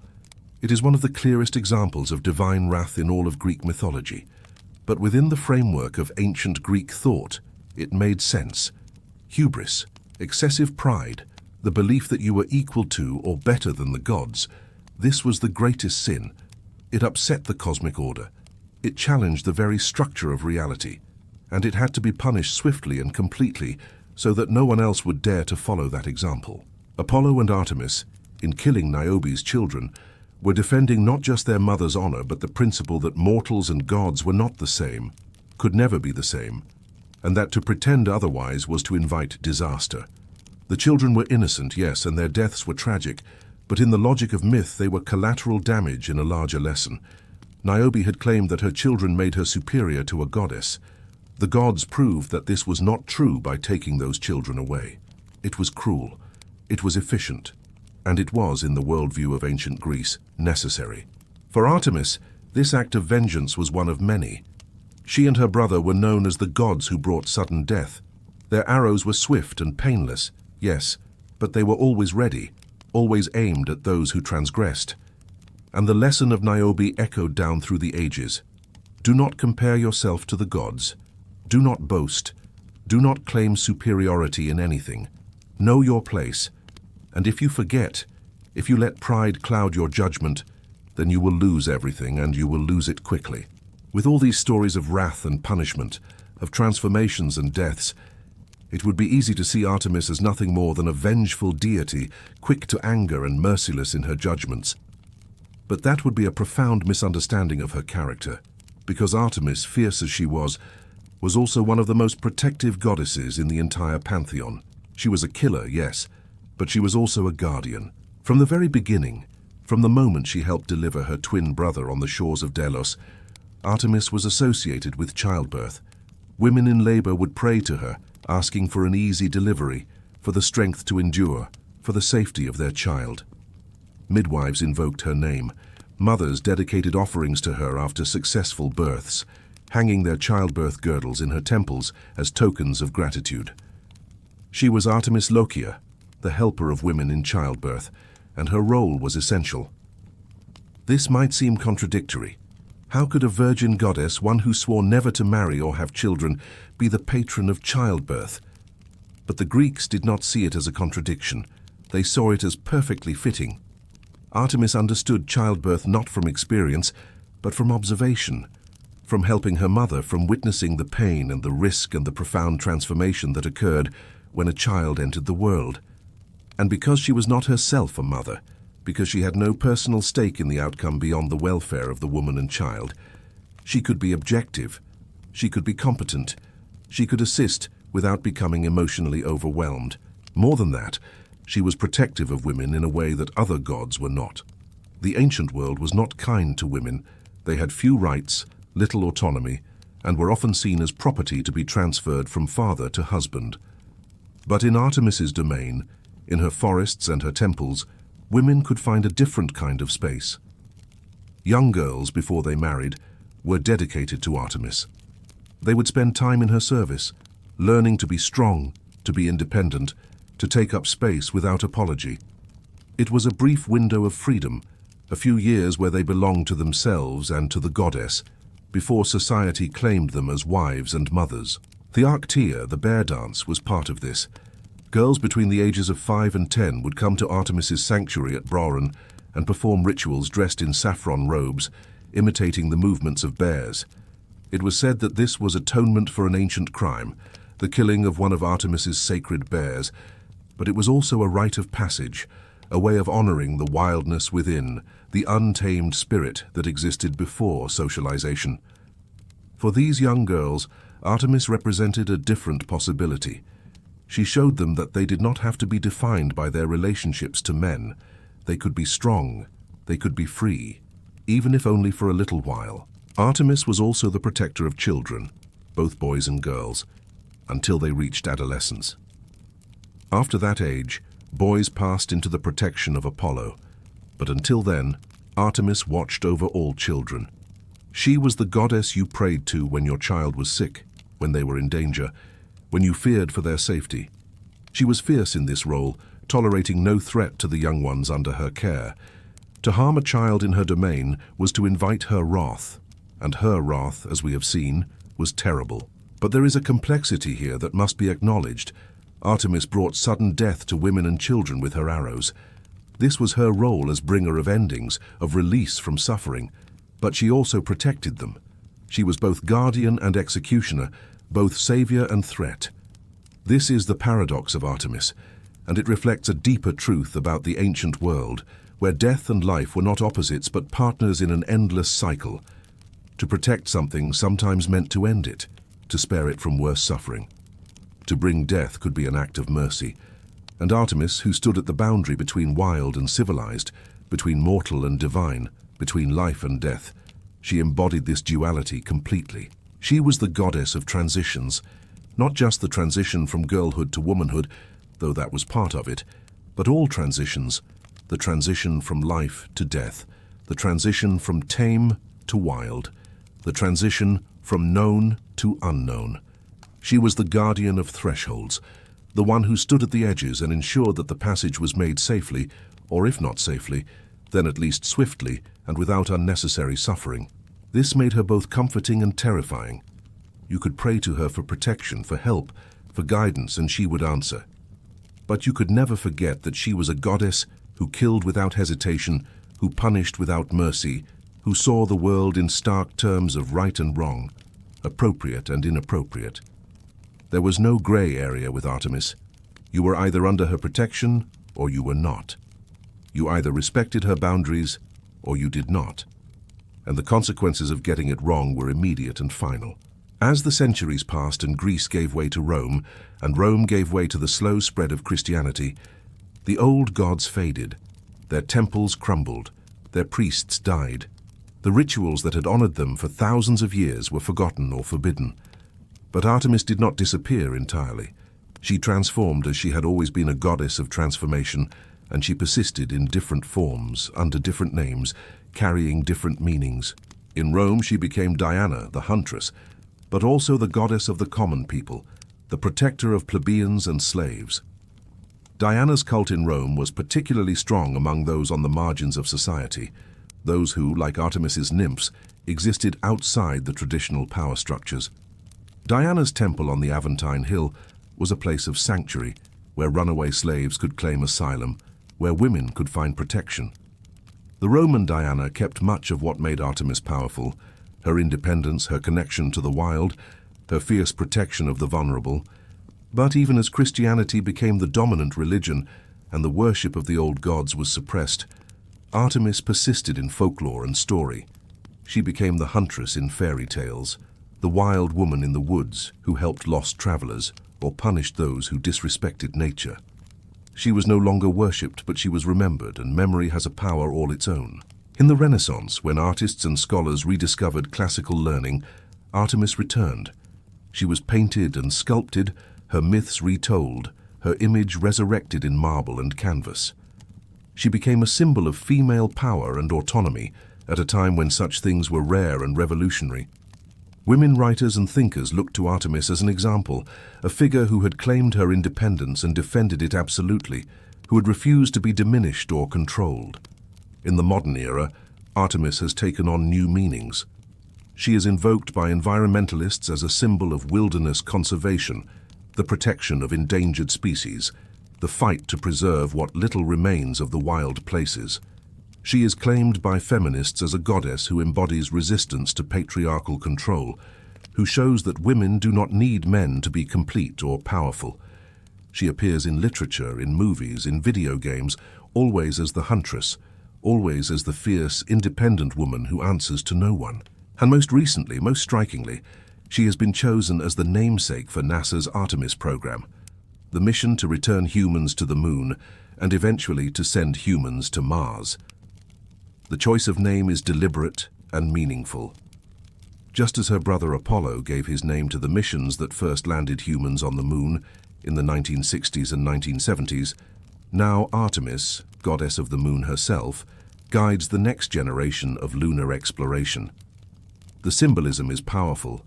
It is one of the clearest examples of divine wrath in all of Greek mythology. But within the framework of ancient Greek thought, it made sense. Hubris, excessive pride, the belief that you were equal to or better than the gods, this was the greatest sin. It upset the cosmic order. It challenged the very structure of reality, and it had to be punished swiftly and completely so that no one else would dare to follow that example. Apollo and Artemis, in killing Niobe's children, were defending not just their mother's honor, but the principle that mortals and gods were not the same, could never be the same, and that to pretend otherwise was to invite disaster. The children were innocent, yes, and their deaths were tragic, but in the logic of myth they were collateral damage in a larger lesson. Niobe had claimed that her children made her superior to a goddess. The gods proved that this was not true by taking those children away. It was cruel, it was efficient, and it was, in the worldview of ancient Greece, necessary. For Artemis, this act of vengeance was one of many. She and her brother were known as the gods who brought sudden death. Their arrows were swift and painless, yes, but they were always ready, always aimed at those who transgressed. And the lesson of Niobe echoed down through the ages. Do not compare yourself to the gods. Do not boast. Do not claim superiority in anything. Know your place. And if you forget, if you let pride cloud your judgment, then you will lose everything, and you will lose it quickly. With all these stories of wrath and punishment, of transformations and deaths, it would be easy to see Artemis as nothing more than a vengeful deity, quick to anger and merciless in her judgments. But that would be a profound misunderstanding of her character, because Artemis, fierce as she was also one of the most protective goddesses in the entire pantheon. She was a killer, yes, but she was also a guardian. From the very beginning, from the moment she helped deliver her twin brother on the shores of Delos, Artemis was associated with childbirth. Women in labor would pray to her, asking for an easy delivery, for the strength to endure, for the safety of their child. Midwives invoked her name. Mothers dedicated offerings to her after successful births, hanging their childbirth girdles in her temples as tokens of gratitude. She was Artemis Lokia, the helper of women in childbirth, and her role was essential. This might seem contradictory. How could a virgin goddess, one who swore never to marry or have children, be the patron of childbirth? But the Greeks did not see it as a contradiction. They saw it as perfectly fitting. Artemis understood childbirth not from experience, but from observation, from helping her mother, from witnessing the pain and the risk and the profound transformation that occurred when a child entered the world. And because she was not herself a mother, because she had no personal stake in the outcome beyond the welfare of the woman and child, she could be objective, she could be competent, she could assist without becoming emotionally overwhelmed. More than that, she was protective of women in a way that other gods were not. The ancient world was not kind to women. They had few rights, little autonomy, and were often seen as property to be transferred from father to husband. But in Artemis's domain, in her forests and her temples, women could find a different kind of space. Young girls, before they married, were dedicated to Artemis. They would spend time in her service, learning to be strong, to be independent, to take up space without apology. It was a brief window of freedom, a few years where they belonged to themselves and to the goddess, before society claimed them as wives and mothers. The Actaeon, the bear dance, was part of this. Girls between the ages of 5 and 10 would come to Artemis's sanctuary at Orion and perform rituals dressed in saffron robes, imitating the movements of bears. It was said that this was atonement for an ancient crime, the killing of one of Artemis's sacred bears, but it was also a rite of passage, a way of honoring the wildness within, the untamed spirit that existed before socialization. For these young girls, Artemis represented a different possibility. She showed them that they did not have to be defined by their relationships to men. They could be strong, they could be free, even if only for a little while. Artemis was also the protector of children, both boys and girls, until they reached adolescence. After that age, boys passed into the protection of Apollo, but until then, Artemis watched over all children. She was the goddess you prayed to when your child was sick, when they were in danger, when you feared for their safety. She was fierce in this role, tolerating no threat to the young ones under her care. To harm a child in her domain was to invite her wrath, and her wrath, as we have seen, was terrible. But there is a complexity here that must be acknowledged. Artemis brought sudden death to women and children with her arrows. This was her role as bringer of endings, of release from suffering, but she also protected them. She was both guardian and executioner, both savior and threat. This is the paradox of Artemis, and it reflects a deeper truth about the ancient world, where death and life were not opposites but partners in an endless cycle. To protect something sometimes meant to end it, to spare it from worse suffering. To bring death could be an act of mercy, and Artemis, who stood at the boundary between wild and civilized, between mortal and divine, between life and death, she embodied this duality completely. She was the goddess of transitions, not just the transition from girlhood to womanhood, though that was part of it, but all transitions, the transition from life to death, the transition from tame to wild, the transition from known to unknown. She was the guardian of thresholds, the one who stood at the edges and ensured that the passage was made safely, or if not safely, then at least swiftly and without unnecessary suffering. This made her both comforting and terrifying. You could pray to her for protection, for help, for guidance, and she would answer. But you could never forget that she was a goddess who killed without hesitation, who punished without mercy, who saw the world in stark terms of right and wrong, appropriate and inappropriate. There was no gray area with Artemis. You were either under her protection or you were not. You either respected her boundaries or you did not. And the consequences of getting it wrong were immediate and final. As the centuries passed and Greece gave way to Rome, and Rome gave way to the slow spread of Christianity, the old gods faded, their temples crumbled, their priests died. The rituals that had honored them for thousands of years were forgotten or forbidden. But Artemis did not disappear entirely. She transformed as she had always been a goddess of transformation, and she persisted in different forms, under different names, carrying different meanings. In Rome she became Diana, the huntress, but also the goddess of the common people, the protector of plebeians and slaves. Diana's cult in Rome was particularly strong among those on the margins of society, those who, like Artemis's nymphs, existed outside the traditional power structures. Diana's temple on the Aventine Hill was a place of sanctuary, where runaway slaves could claim asylum, where women could find protection. The Roman Diana kept much of what made Artemis powerful: her independence, her connection to the wild, her fierce protection of the vulnerable. But even as Christianity became the dominant religion and the worship of the old gods was suppressed, Artemis persisted in folklore and story. She became the huntress in fairy tales, the wild woman in the woods who helped lost travelers or punished those who disrespected nature. She was no longer worshipped, but she was remembered, and memory has a power all its own. In the Renaissance, when artists and scholars rediscovered classical learning, Artemis returned. She was painted and sculpted, her myths retold, her image resurrected in marble and canvas. She became a symbol of female power and autonomy at a time when such things were rare and revolutionary. Women writers and thinkers looked to Artemis as an example, a figure who had claimed her independence and defended it absolutely, who had refused to be diminished or controlled. In the modern era, Artemis has taken on new meanings. She is invoked by environmentalists as a symbol of wilderness conservation, the protection of endangered species, the fight to preserve what little remains of the wild places. She is claimed by feminists as a goddess who embodies resistance to patriarchal control, who shows that women do not need men to be complete or powerful. She appears in literature, in movies, in video games, always as the huntress, always as the fierce, independent woman who answers to no one. And most recently, most strikingly, she has been chosen as the namesake for NASA's Artemis program, the mission to return humans to the moon and eventually to send humans to Mars. The choice of name is deliberate and meaningful. Just as her brother Apollo gave his name to the missions that first landed humans on the moon in the 1960s and 1970s, now Artemis, goddess of the moon herself, guides the next generation of lunar exploration. The symbolism is powerful.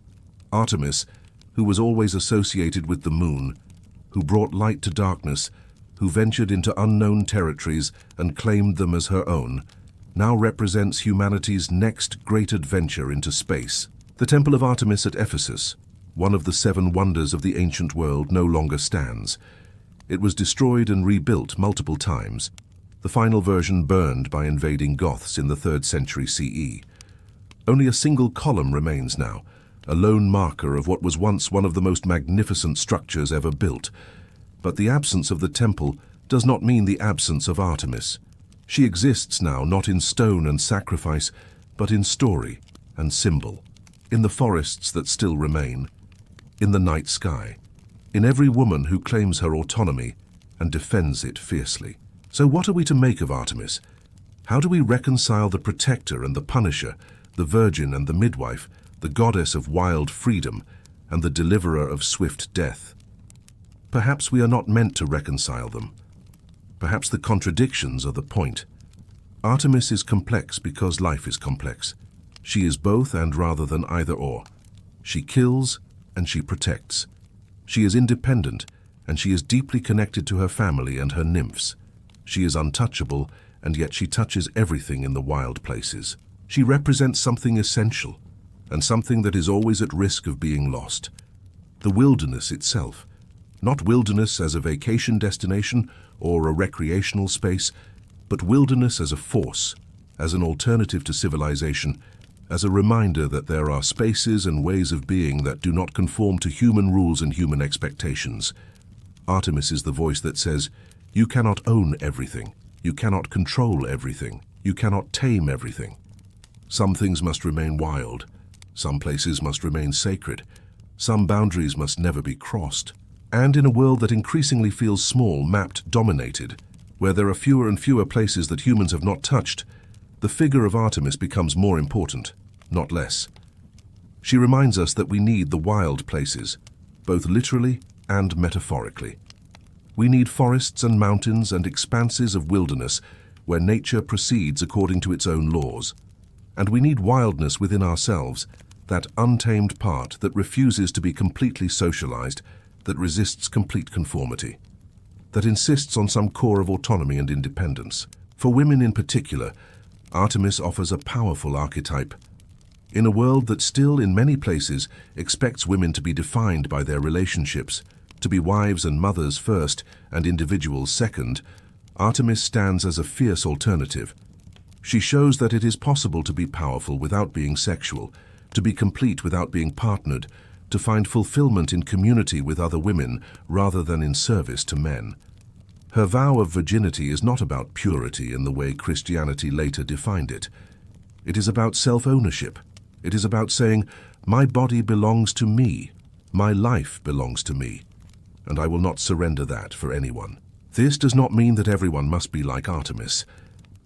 Artemis, who was always associated with the moon, who brought light to darkness, who ventured into unknown territories and claimed them as her own, now represents humanity's next great adventure into space. The Temple of Artemis at Ephesus, one of the 7 wonders of the ancient world, no longer stands. It was destroyed and rebuilt multiple times, the final version burned by invading Goths in the 3rd century CE. Only a single column remains now, a lone marker of what was once one of the most magnificent structures ever built. But the absence of the temple does not mean the absence of Artemis. She exists now not in stone and sacrifice, but in story and symbol, in the forests that still remain, in the night sky, in every woman who claims her autonomy and defends it fiercely. So what are we to make of Artemis? How do we reconcile the protector and the punisher, the virgin and the midwife, the goddess of wild freedom and the deliverer of swift death? Perhaps we are not meant to reconcile them. Perhaps the contradictions are the point. Artemis is complex because life is complex. She is both and rather than either or. She kills and she protects. She is independent and she is deeply connected to her family and her nymphs. She is untouchable and yet she touches everything in the wild places. She represents something essential and something that is always at risk of being lost. The wilderness itself. Not wilderness as a vacation destination or a recreational space, but wilderness as a force, as an alternative to civilization, as a reminder that there are spaces and ways of being that do not conform to human rules and human expectations. Artemis is the voice that says, you cannot own everything, you cannot control everything, you cannot tame everything. Some things must remain wild, some places must remain sacred, some boundaries must never be crossed. And in a world that increasingly feels small, mapped, dominated, where there are fewer and fewer places that humans have not touched, the figure of Artemis becomes more important, not less. She reminds us that we need the wild places, both literally and metaphorically. We need forests and mountains and expanses of wilderness where nature proceeds according to its own laws. And we need wildness within ourselves, that untamed part that refuses to be completely socialized, that resists complete conformity. that insists on some core of autonomy and independence. For women in particular, Artemis offers a powerful archetype. In a world that still, in many places, expects women to be defined by their relationships, to be wives and mothers first and individuals second, Artemis stands as a fierce alternative. She shows that it is possible to be powerful without being sexual, to be complete without being partnered, to find fulfillment in community with other women rather than in service to men. Her vow of virginity is not about purity in the way Christianity later defined it. It is about self-ownership. It is about saying, my body belongs to me, my life belongs to me, and I will not surrender that for anyone. This does not mean that everyone must be like Artemis.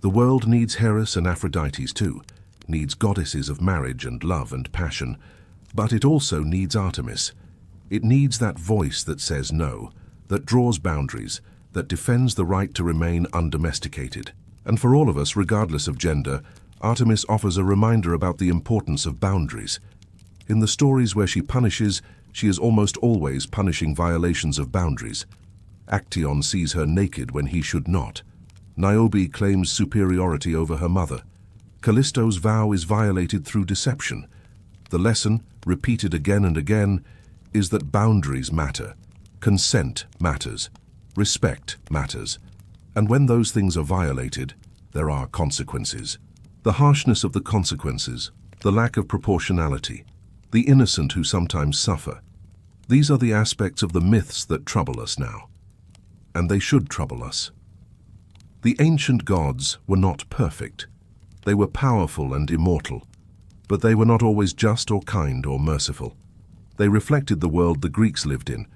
The world needs Hera and Aphrodite too, needs goddesses of marriage and love and passion, but it also needs Artemis. It needs that voice that says no, that draws boundaries, that defends the right to remain undomesticated. And for all of us, regardless of gender, Artemis offers a reminder about the importance of boundaries. In the stories where she punishes, she is almost always punishing violations of boundaries. Actaeon sees her naked when he should not. Niobe claims superiority over her mother. Callisto's vow is violated through deception. The lesson, repeated again and again, is that boundaries matter, consent matters, respect matters, and when those things are violated, there are consequences. The harshness of the consequences, the lack of proportionality, the innocent who sometimes suffer, these are the aspects of the myths that trouble us now. And they should trouble us. The ancient gods were not perfect. They were powerful and immortal, but they were not always just or kind or merciful. They reflected the world the Greeks lived in,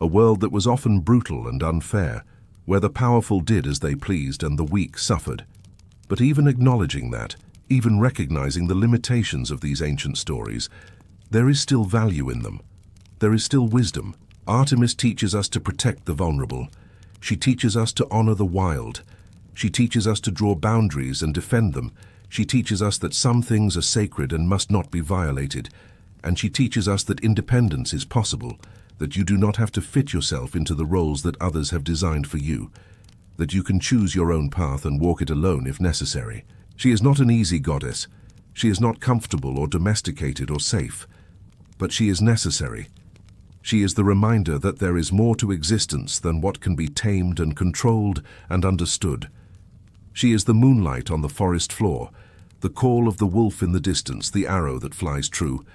a world that was often brutal and unfair, where the powerful did as they pleased and the weak suffered. But even acknowledging that, even recognizing the limitations of these ancient stories, there is still value in them. There is still wisdom. Artemis teaches us to protect the vulnerable. She teaches us to honor the wild. She teaches us to draw boundaries and defend them. She teaches us that some things are sacred and must not be violated. And she teaches us that independence is possible, that you do not have to fit yourself into the roles that others have designed for you, that you can choose your own path and walk it alone if necessary. She is not an easy goddess. She is not comfortable or domesticated or safe. But she is necessary. She is the reminder that there is more to existence than what can be tamed and controlled and understood. She is the moonlight on the forest floor, the call of the wolf in the distance, the arrow that flies true,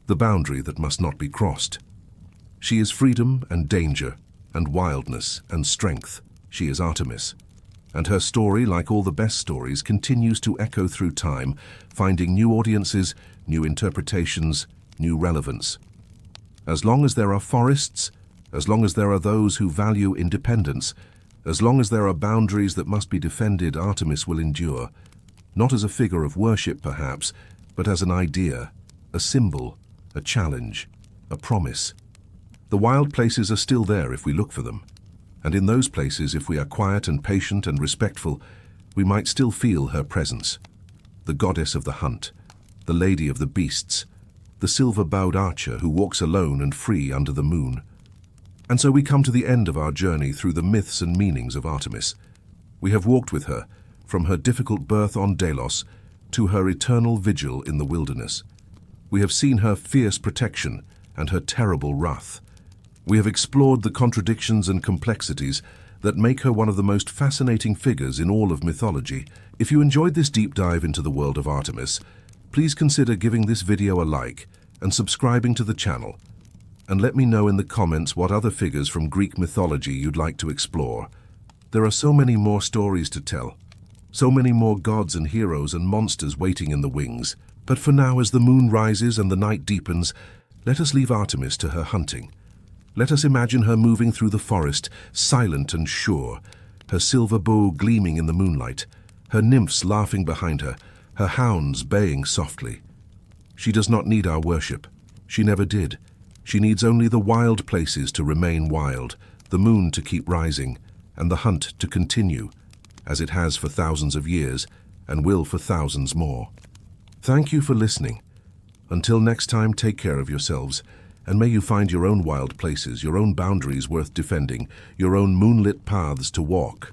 the boundary that must not be crossed. She is freedom and danger and wildness and strength. She is Artemis. And her story, like all the best stories, continues to echo through time, finding new audiences, new interpretations, new relevance. As long as there are forests, as long as there are those who value independence, as long as there are boundaries that must be defended, Artemis will endure, not as a figure of worship perhaps, but as an idea, a symbol, a challenge, a promise. The wild places are still there if we look for them, and in those places, if we are quiet and patient and respectful, we might still feel her presence. The goddess of the hunt, the lady of the beasts, the silver-bowed archer who walks alone and free under the moon. And so we come to the end of our journey through the myths and meanings of Artemis. We have walked with her, from her difficult birth on Delos to her eternal vigil in the wilderness. We have seen her fierce protection and her terrible wrath. We have explored the contradictions and complexities that make her one of the most fascinating figures in all of mythology. If you enjoyed this deep dive into the world of Artemis, please consider giving this video a like and subscribing to the channel. And let me know in the comments what other figures from Greek mythology you'd like to explore. There are so many more stories to tell, so many more gods and heroes and monsters waiting in the wings. But for now, as the moon rises and the night deepens, let us leave Artemis to her hunting. Let us imagine her moving through the forest, silent and sure, her silver bow gleaming in the moonlight, her nymphs laughing behind her, her hounds baying softly. She does not need our worship. She never did. She needs only the wild places to remain wild, the moon to keep rising, and the hunt to continue, as it has for thousands of years, and will for thousands more. Thank you for listening. Until next time, take care of yourselves, And may you find your own wild places, your own boundaries worth defending, your own moonlit paths to walk.